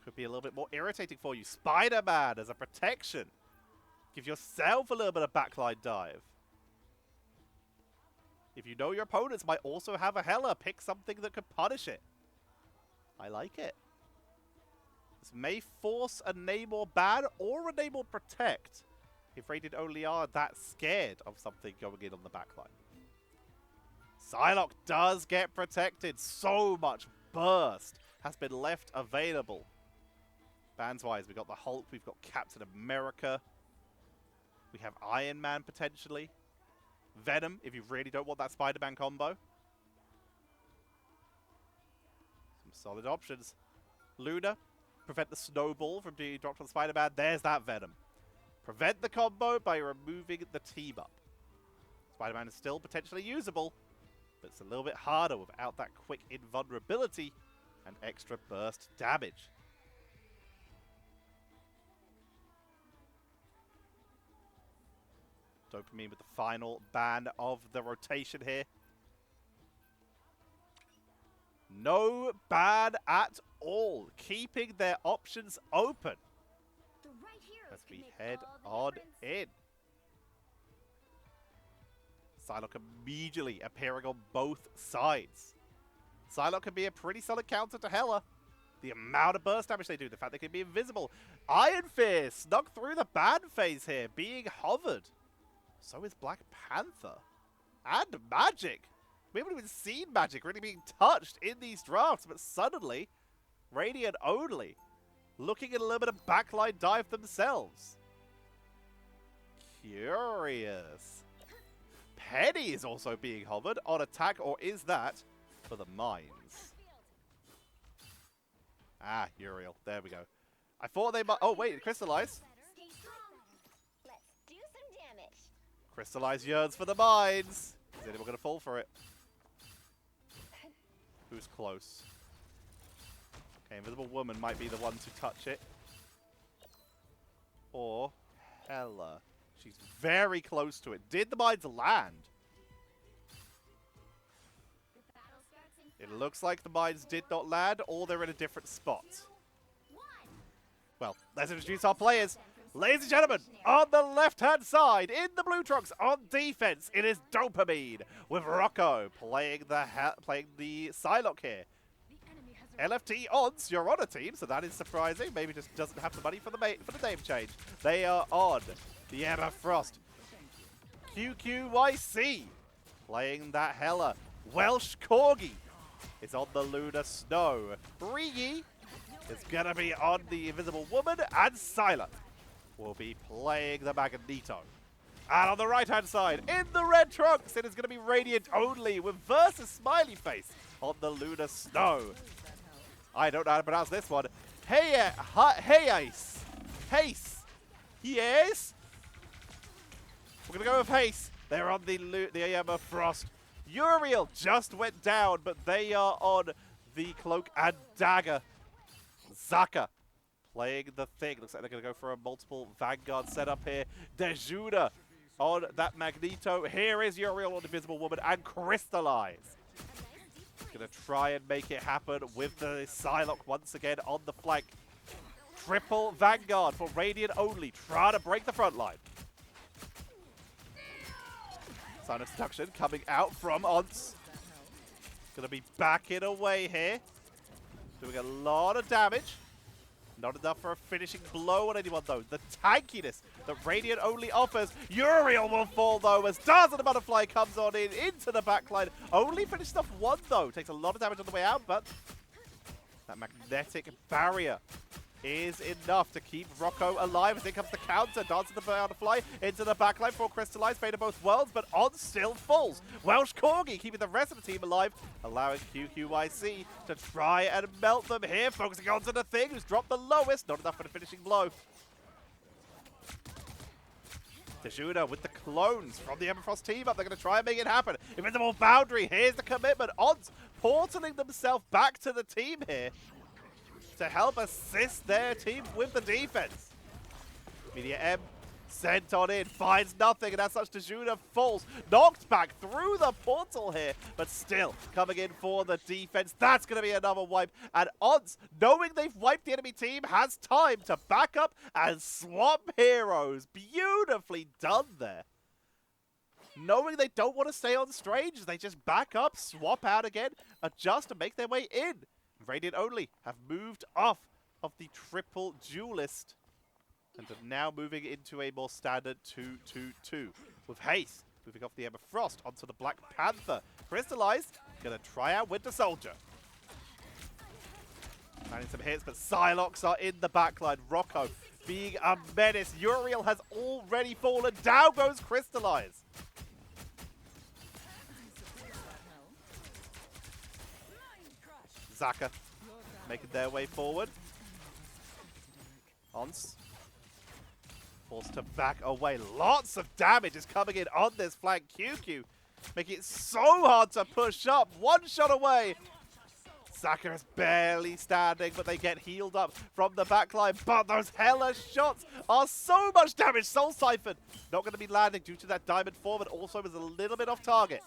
Could be a little bit more irritating for you. Spider-Man as a protection. Give yourself a little bit of backline dive. If you know your opponents might also have a Hela, pick something that could punish it. I like it. This may force a Namor ban or a Namor protect if rated only are that scared of something going in on the backline. Psylocke does get protected. So much burst has been left available. Bans-wise, we've got the Hulk, we've got Captain America. We have Iron Man potentially. Venom, if you really don't want that Spider-Man combo. Some solid options. Luna, prevent the snowball from being dropped on Spider-Man. There's that Venom. Prevent the combo by removing the team-up. Spider-Man is still potentially usable, but it's a little bit harder without that quick invulnerability and extra burst damage. Dopamine with the final ban of the rotation here. No ban at all, keeping their options open as we head on in. Psylocke immediately appearing on both sides. Psylocke can be a pretty solid counter to Hela. The amount of burst damage they do, the fact they can be invisible. Iron Fist snuck through the ban phase here, being hovered. So is Black Panther. And Magic. We haven't even seen Magic really being touched in these drafts, but suddenly, Radiant only, looking at a little bit of backline dive themselves. Curious. Penny is also being hovered on attack, or is that for the mines? Ah, Uriel. There we go. I thought they might... Oh, wait, crystallize. Crystallize yearns for the mines. Is anyone going to fall for it? Who's close? Okay, Invisible Woman might be the one to touch it. Or Hela. She's very close to it. Did the mines land? It looks like the mines did not land, or they're in a different spot. Well, let's introduce our players. Ladies and gentlemen, on the left-hand side, in the blue trunks, on defense, it is Dopamine, with Rocco playing the Psylocke here. LFT odds, you're on a team, so that is surprising. Maybe just doesn't have the money for the name change. They are on the Emma Frost. QQYc playing that Hela. Welsh Corgi is on the Lunar Snow. Rigi is going to be on the Invisible Woman, and Psylocke will be playing the Magneto. And on the right-hand side, in the red trunks, it is going to be Radiant only with Versus Smiley Face on the Lunar Snow. I don't know how to pronounce this one. Hace. Yes. We're going to go with Hace. They're on the Emma Frost. Uriel just went down, but they are on the Cloak and Dagger. ZaAq playing the thing. Looks like they're going to go for a multiple Vanguard setup here. Dejuda on that Magneto. Here is Uriel on Invisible Woman and Crystallize. Going to try and make it happen with the Psylocke once again on the flank. Triple Vanguard for Radiant only. Trying to break the front line. Sign of Seduction coming out from Once. Going to be backing away here. Doing a lot of damage. Not enough for a finishing blow on anyone, though. The tankiness that Radiant only offers. Uriel will fall, though, as Stars and the Butterfly comes on in into the backline. Only finished off one, though. Takes a lot of damage on the way out, but that magnetic barrier is enough to keep Rocco alive. As in comes the counter. Dance the Butterfly into the backline for Crystallize. Fade of both worlds, but On still falls. Welsh Corgi keeping the rest of the team alive, allowing QQYc to try and melt them here. Focusing onto the Thing, who's dropped the lowest. Not enough for the finishing blow. Tejuna with the clones from the Everfrost team up. They're going to try and make it happen. Invisible Boundary. Here's the commitment. Ons portaling themselves back to the team here to help assist their team with the defense. Media M sent on in, finds nothing, and as such, Tejuna falls. Knocked back through the portal here, but still coming in for the defense. That's going to be another wipe. And Ons, knowing they've wiped the enemy team, has time to back up and swap heroes. Beautifully done there. Knowing they don't want to stay on Strange, they just back up, swap out again, adjust, and make their way in. Radiant only have moved off of the triple duelist and are now moving into a more standard 2-2-2 with Haste moving off the Ember Frost onto the Black Panther. Crystallized, gonna try out Winter Soldier. Landing some hits, but Psylocks are in the backline. Rocco being a menace. Uriel has already fallen. Down goes Crystallize. ZaAq making their way forward. Ons forced to back away. Lots of damage is coming in on this flank. QQ making it so hard to push up. One shot away. ZaAq is barely standing, but they get healed up from the backline. But those hella shots are so much damage. Soul Siphon not going to be landing due to that diamond form, and also is a little bit off target.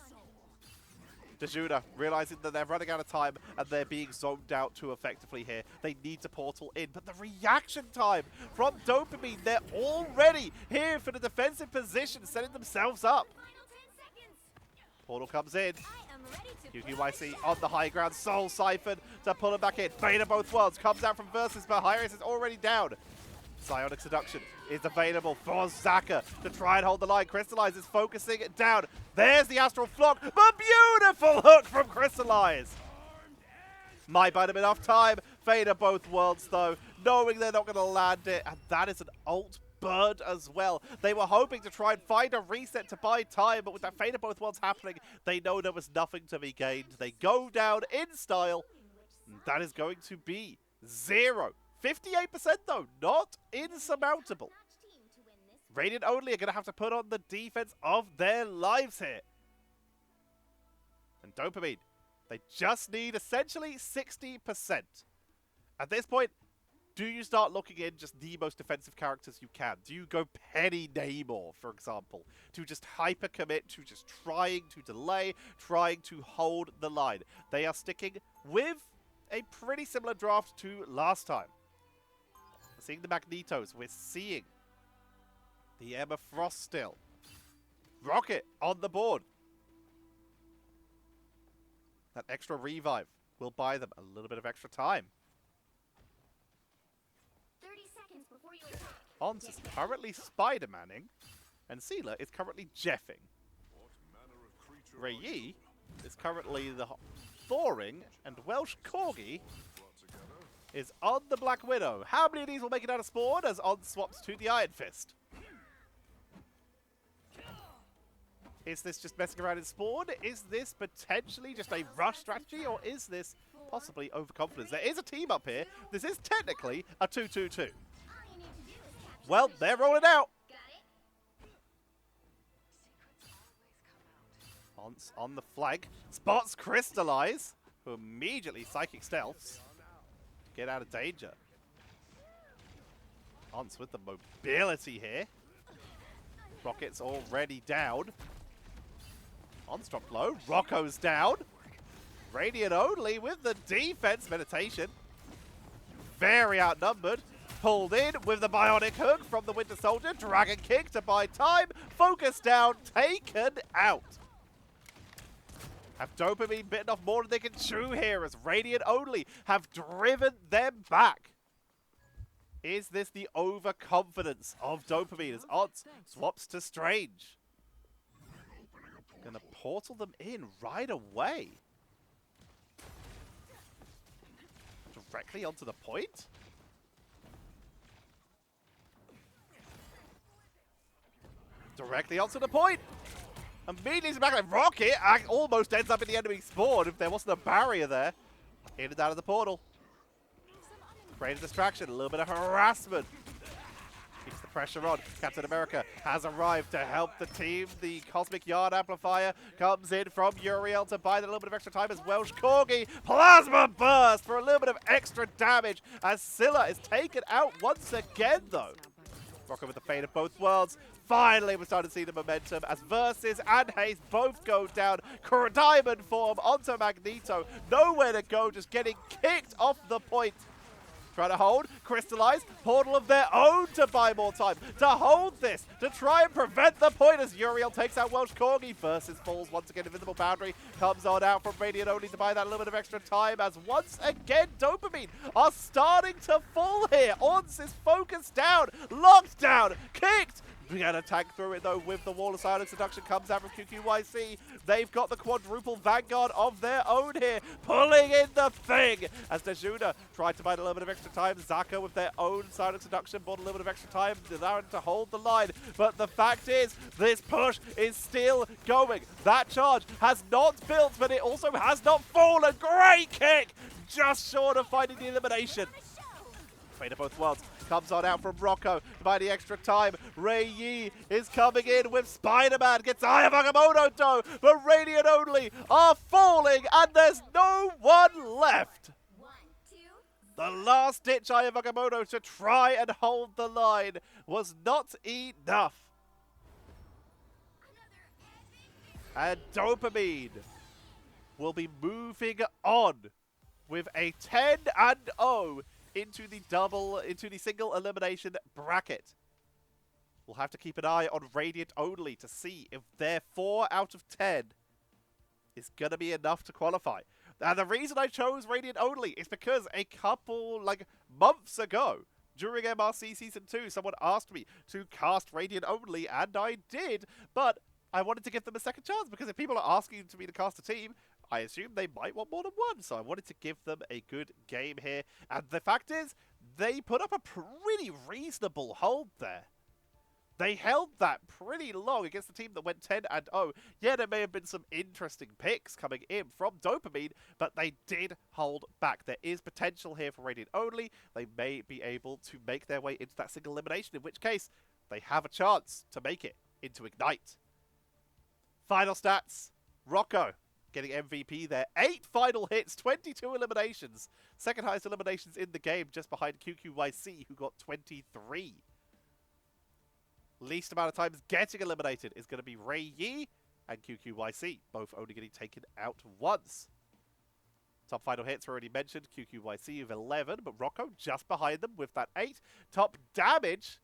Tejuna realizing that they're running out of time and they're being zoned out too effectively here. They need to portal in, but the reaction time from Dopamine, they're already here for the defensive position, setting themselves up. Portal comes in. QQYc on the high ground. Soul Siphon to pull him back in. Fate of both worlds comes out from Versus, but Hyris is already down. Psionic Seduction is available for ZaAq to try and hold the line. Crystallize is focusing it down. There's the Astral Flock, but beautiful hook from Crystallize. Might bite him enough time. Fade of both worlds, though, knowing they're not going to land it. And that is an ult bird as well. They were hoping to try and find a reset to buy time, but with that Fade of both worlds happening, they know there was nothing to be gained. They go down in style. That is going to be 0. 58% though, not insurmountable. Radiant only are going to have to put on the defense of their lives here. And Dopamine, they just need essentially 60%. At this point, do you start looking in just the most defensive characters you can? Do you go Penny Namor, for example, to just hyper commit, to just trying to delay, trying to hold the line? They are sticking with a pretty similar draft to last time. We're seeing the Magnetos. We're seeing the Emma Frost still. Rocket on the board. That extra revive will buy them a little bit of extra time. 30 seconds before you attack. Ons is currently Spider-Manning, and Sealer is currently Jeffing. Rei is currently the Thoring, and Welsh Corgi is on the Black Widow. How many of these will make it out of spawn as On swaps to the Iron Fist? Is this just messing around in spawn? Is this potentially just a rush strategy, or is this possibly overconfidence? There is a team up here. This is technically a 2-2-2. Well, they're rolling out. Ons on the flag. Spots Crystallize, who immediately Psychic Stealths. Get out of danger. Ons with the mobility here. Rocket's already down. Ons dropped low. Rocco's down. Radiant only with the defense. Meditation. Very outnumbered. Pulled in with the bionic hook from the Winter Soldier. Dragon kick to buy time. Focus down. Taken out. Have Dopamine bitten off more than they can chew here, as Radiant only have driven them back. Is this the overconfidence of Dopamine as Odds swaps to Strange? Gonna portal them in right away. Directly onto the point? Directly onto the point! Immediately back like Rocket almost ends up in the enemy spawn if there wasn't a barrier there. In and out of the portal. Create a distraction, a little bit of harassment. Keeps the pressure on. Captain America has arrived to help the team. The Cosmic Yard Amplifier comes in from Uriel to buy that little bit of extra time as Welsh Corgi. Plasma Burst for a little bit of extra damage as Scylla is taken out once again though. Rocco with the fate of both worlds. Finally, we're starting to see the momentum as Versus and Haste both go down. Diamond form onto Magneto. Nowhere to go, just getting kicked off the point. Trying to hold, crystallize, portal of their own to buy more time, to hold this, to try and prevent the point as Uriel takes out Welsh Corgi. Versus falls once again, invisible boundary, comes on out from Radiant only to buy that little bit of extra time as once again Dopamine are starting to fall here. Ons is focused down, locked down, kicked. We got to tank through it though with the Wall of Silence seduction comes out from QQYc. They've got the quadruple Vanguard of their own here, pulling in the thing as Dejuna tried to buy a little bit of extra time. ZaAq with their own Silence seduction bought a little bit of extra time, allowing to hold the line. But the fact is, this push is still going. That charge has not built, but it also has not fallen. Great kick, just short of finding the elimination. Fate of both worlds comes on out from Rocco to buy the extra time. Ray Yi is coming in with Spider-Man, gets Eye of Agamotto though, but Radiant only are falling and there's no one left. 1, 2. The last ditch Eye of Agamotto to try and hold the line was not enough. And Dopamine will be moving on with a 10-0 into the single elimination bracket. We'll have to keep an eye on Radiant only to see if their 4 out of 10 is going to be enough to qualify. And the reason I chose Radiant only is because a couple, months ago, during MRC Season 2, someone asked me to cast Radiant only, and I did, but I wanted to give them a second chance, because if people are asking me to cast a team, I assume they might want more than one, so I wanted to give them a good game here. And the fact is, they put up a pretty reasonable hold there. They held that pretty long against the team that went 10-0. Yeah, there may have been some interesting picks coming in from Dopamine, but they did hold back. There is potential here for Radiant only. They may be able to make their way into that single elimination, in which case they have a chance to make it into Ignite. Final stats, Rocco getting MVP there. 8 final hits, 22 eliminations. Second highest eliminations in the game, just behind QQYc, who got 23. Least amount of times getting eliminated is going to be Ray Yi and QQYc, both only getting taken out once. Top final hits were already mentioned, QQYc with 11, but Rocco just behind them with that 8. Top damage,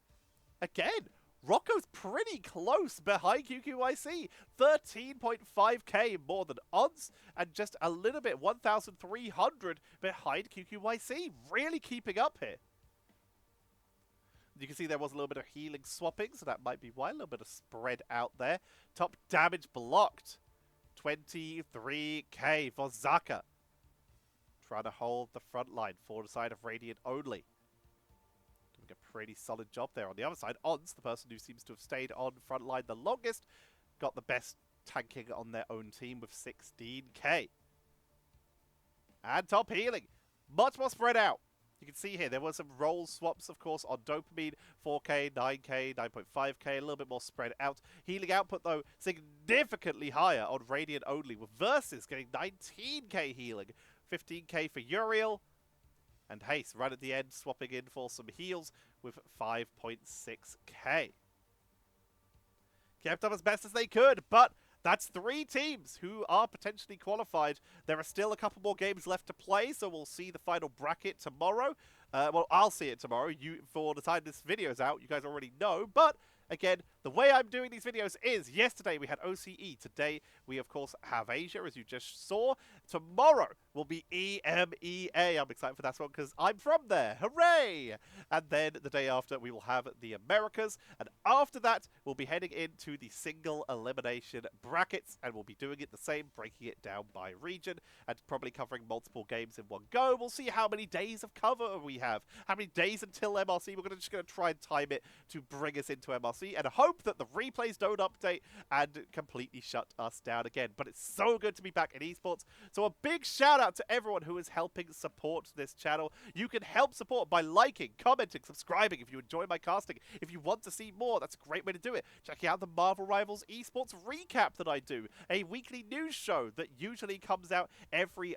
again, Rocco's pretty close behind QQYc. 13.5k more than odds, and just a little bit, 1,300 behind QQYc. Really keeping up here. You can see there was a little bit of healing swapping, so that might be why. A little bit of spread out there. Top damage blocked. 23k for ZaAq. Trying to hold the front line for the side of Radiant only. Doing a pretty solid job there. On the other side, Ons, the person who seems to have stayed on front line the longest, got the best tanking on their own team with 16k. And top healing. Much more spread out. You can see here, there were some role swaps, of course, on Dopamine. 4k, 9k, 9.5k, a little bit more spread out. Healing output, though, significantly higher on Radiant only, with Versus getting 19k healing. 15k for Uriel. And Haste, right at the end, swapping in for some heals with 5.6k. Kept up as best as they could, but that's 3 teams who are potentially qualified. There are still a couple more games left to play, so we'll see the final bracket tomorrow. Well, I'll see it tomorrow. For the time this video is out, you guys already know, but Again, the way I'm doing these videos is yesterday we had OCE. Today we, of course, have Asia, as you just saw. Tomorrow will be EMEA. I'm excited for that one because I'm from there. Hooray! And then the day after we will have the Americas. And after that, we'll be heading into the single elimination brackets. And we'll be doing it the same, breaking it down by region. And probably covering multiple games in one go. We'll see how many days of cover we have. How many days until MRC. We're just going to try and time it to bring us into MRC. And hope that the replays don't update and completely shut us down again. But it's so good to be back in esports. So a big shout out to everyone who is helping support this channel. You can help support by liking, commenting, subscribing if you enjoy my casting. If you want to see more, that's a great way to do it. Checking out the Marvel Rivals esports recap that I do. A weekly news show that usually comes out every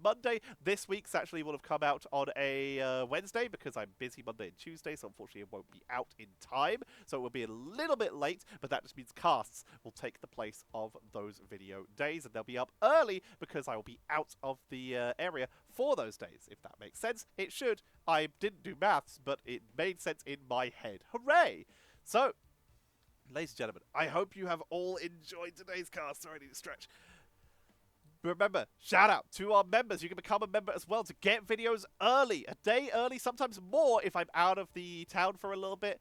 Monday. This week's actually will have come out on a Wednesday because I'm busy Monday and Tuesday, so unfortunately it won't be out in time. So it will be a little bit late, but that just means casts will take the place of those video days, and they'll be up early because I will be out of the area for those days, if that makes sense. It should. I didn't do maths, but it made sense in my head. Hooray! So, ladies and gentlemen, I hope you have all enjoyed today's cast. Sorry, I need to stretch. Remember, shout out to our members. You can become a member as well to get videos early, a day early, sometimes more if I'm out of the town for a little bit,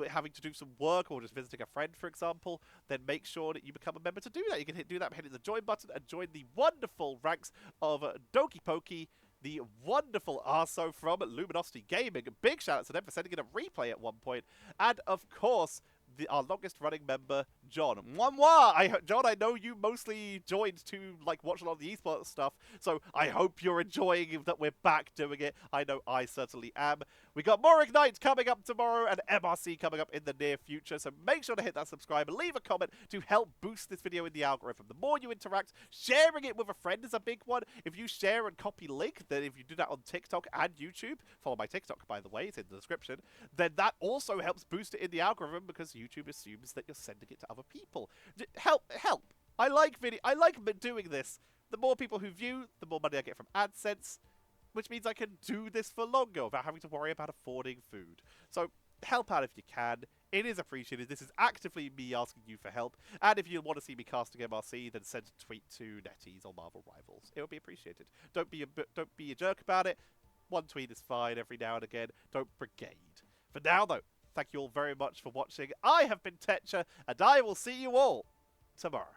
having to do some work or just visiting a friend, for example. Then make sure that you become a member to do that. You can do that by hitting the join button and join the wonderful ranks of Doki Poki, the wonderful Arso from Luminosity Gaming. A big shout out to them for sending in a replay at one point. And of course, our longest running member, John. Mwah mwah! John, I know you mostly joined to watch a lot of the esports stuff, so I hope you're enjoying that we're back doing it. I know I certainly am. We got more Ignite coming up tomorrow and MRC coming up in the near future, so make sure to hit that subscribe and leave a comment to help boost this video in the algorithm. The more you interact, sharing it with a friend is a big one. If you share and copy link, then if you do that on TikTok and YouTube, follow my TikTok by the way, it's in the description, then that also helps boost it in the algorithm because YouTube assumes that you're sending it to other people. Help! I like doing this. The more people who view, the more money I get from AdSense, which means I can do this for longer without having to worry about affording food. So help out if you can. It is appreciated. This is actively me asking you for help. And if you want to see me casting MRC, then send a tweet to NetEase or Marvel Rivals. It will be appreciated. Don't be a jerk about it. One tweet is fine every now and again. Don't brigade. For now, though, thank you all very much for watching. I have been Tetcher, and I will see you all tomorrow.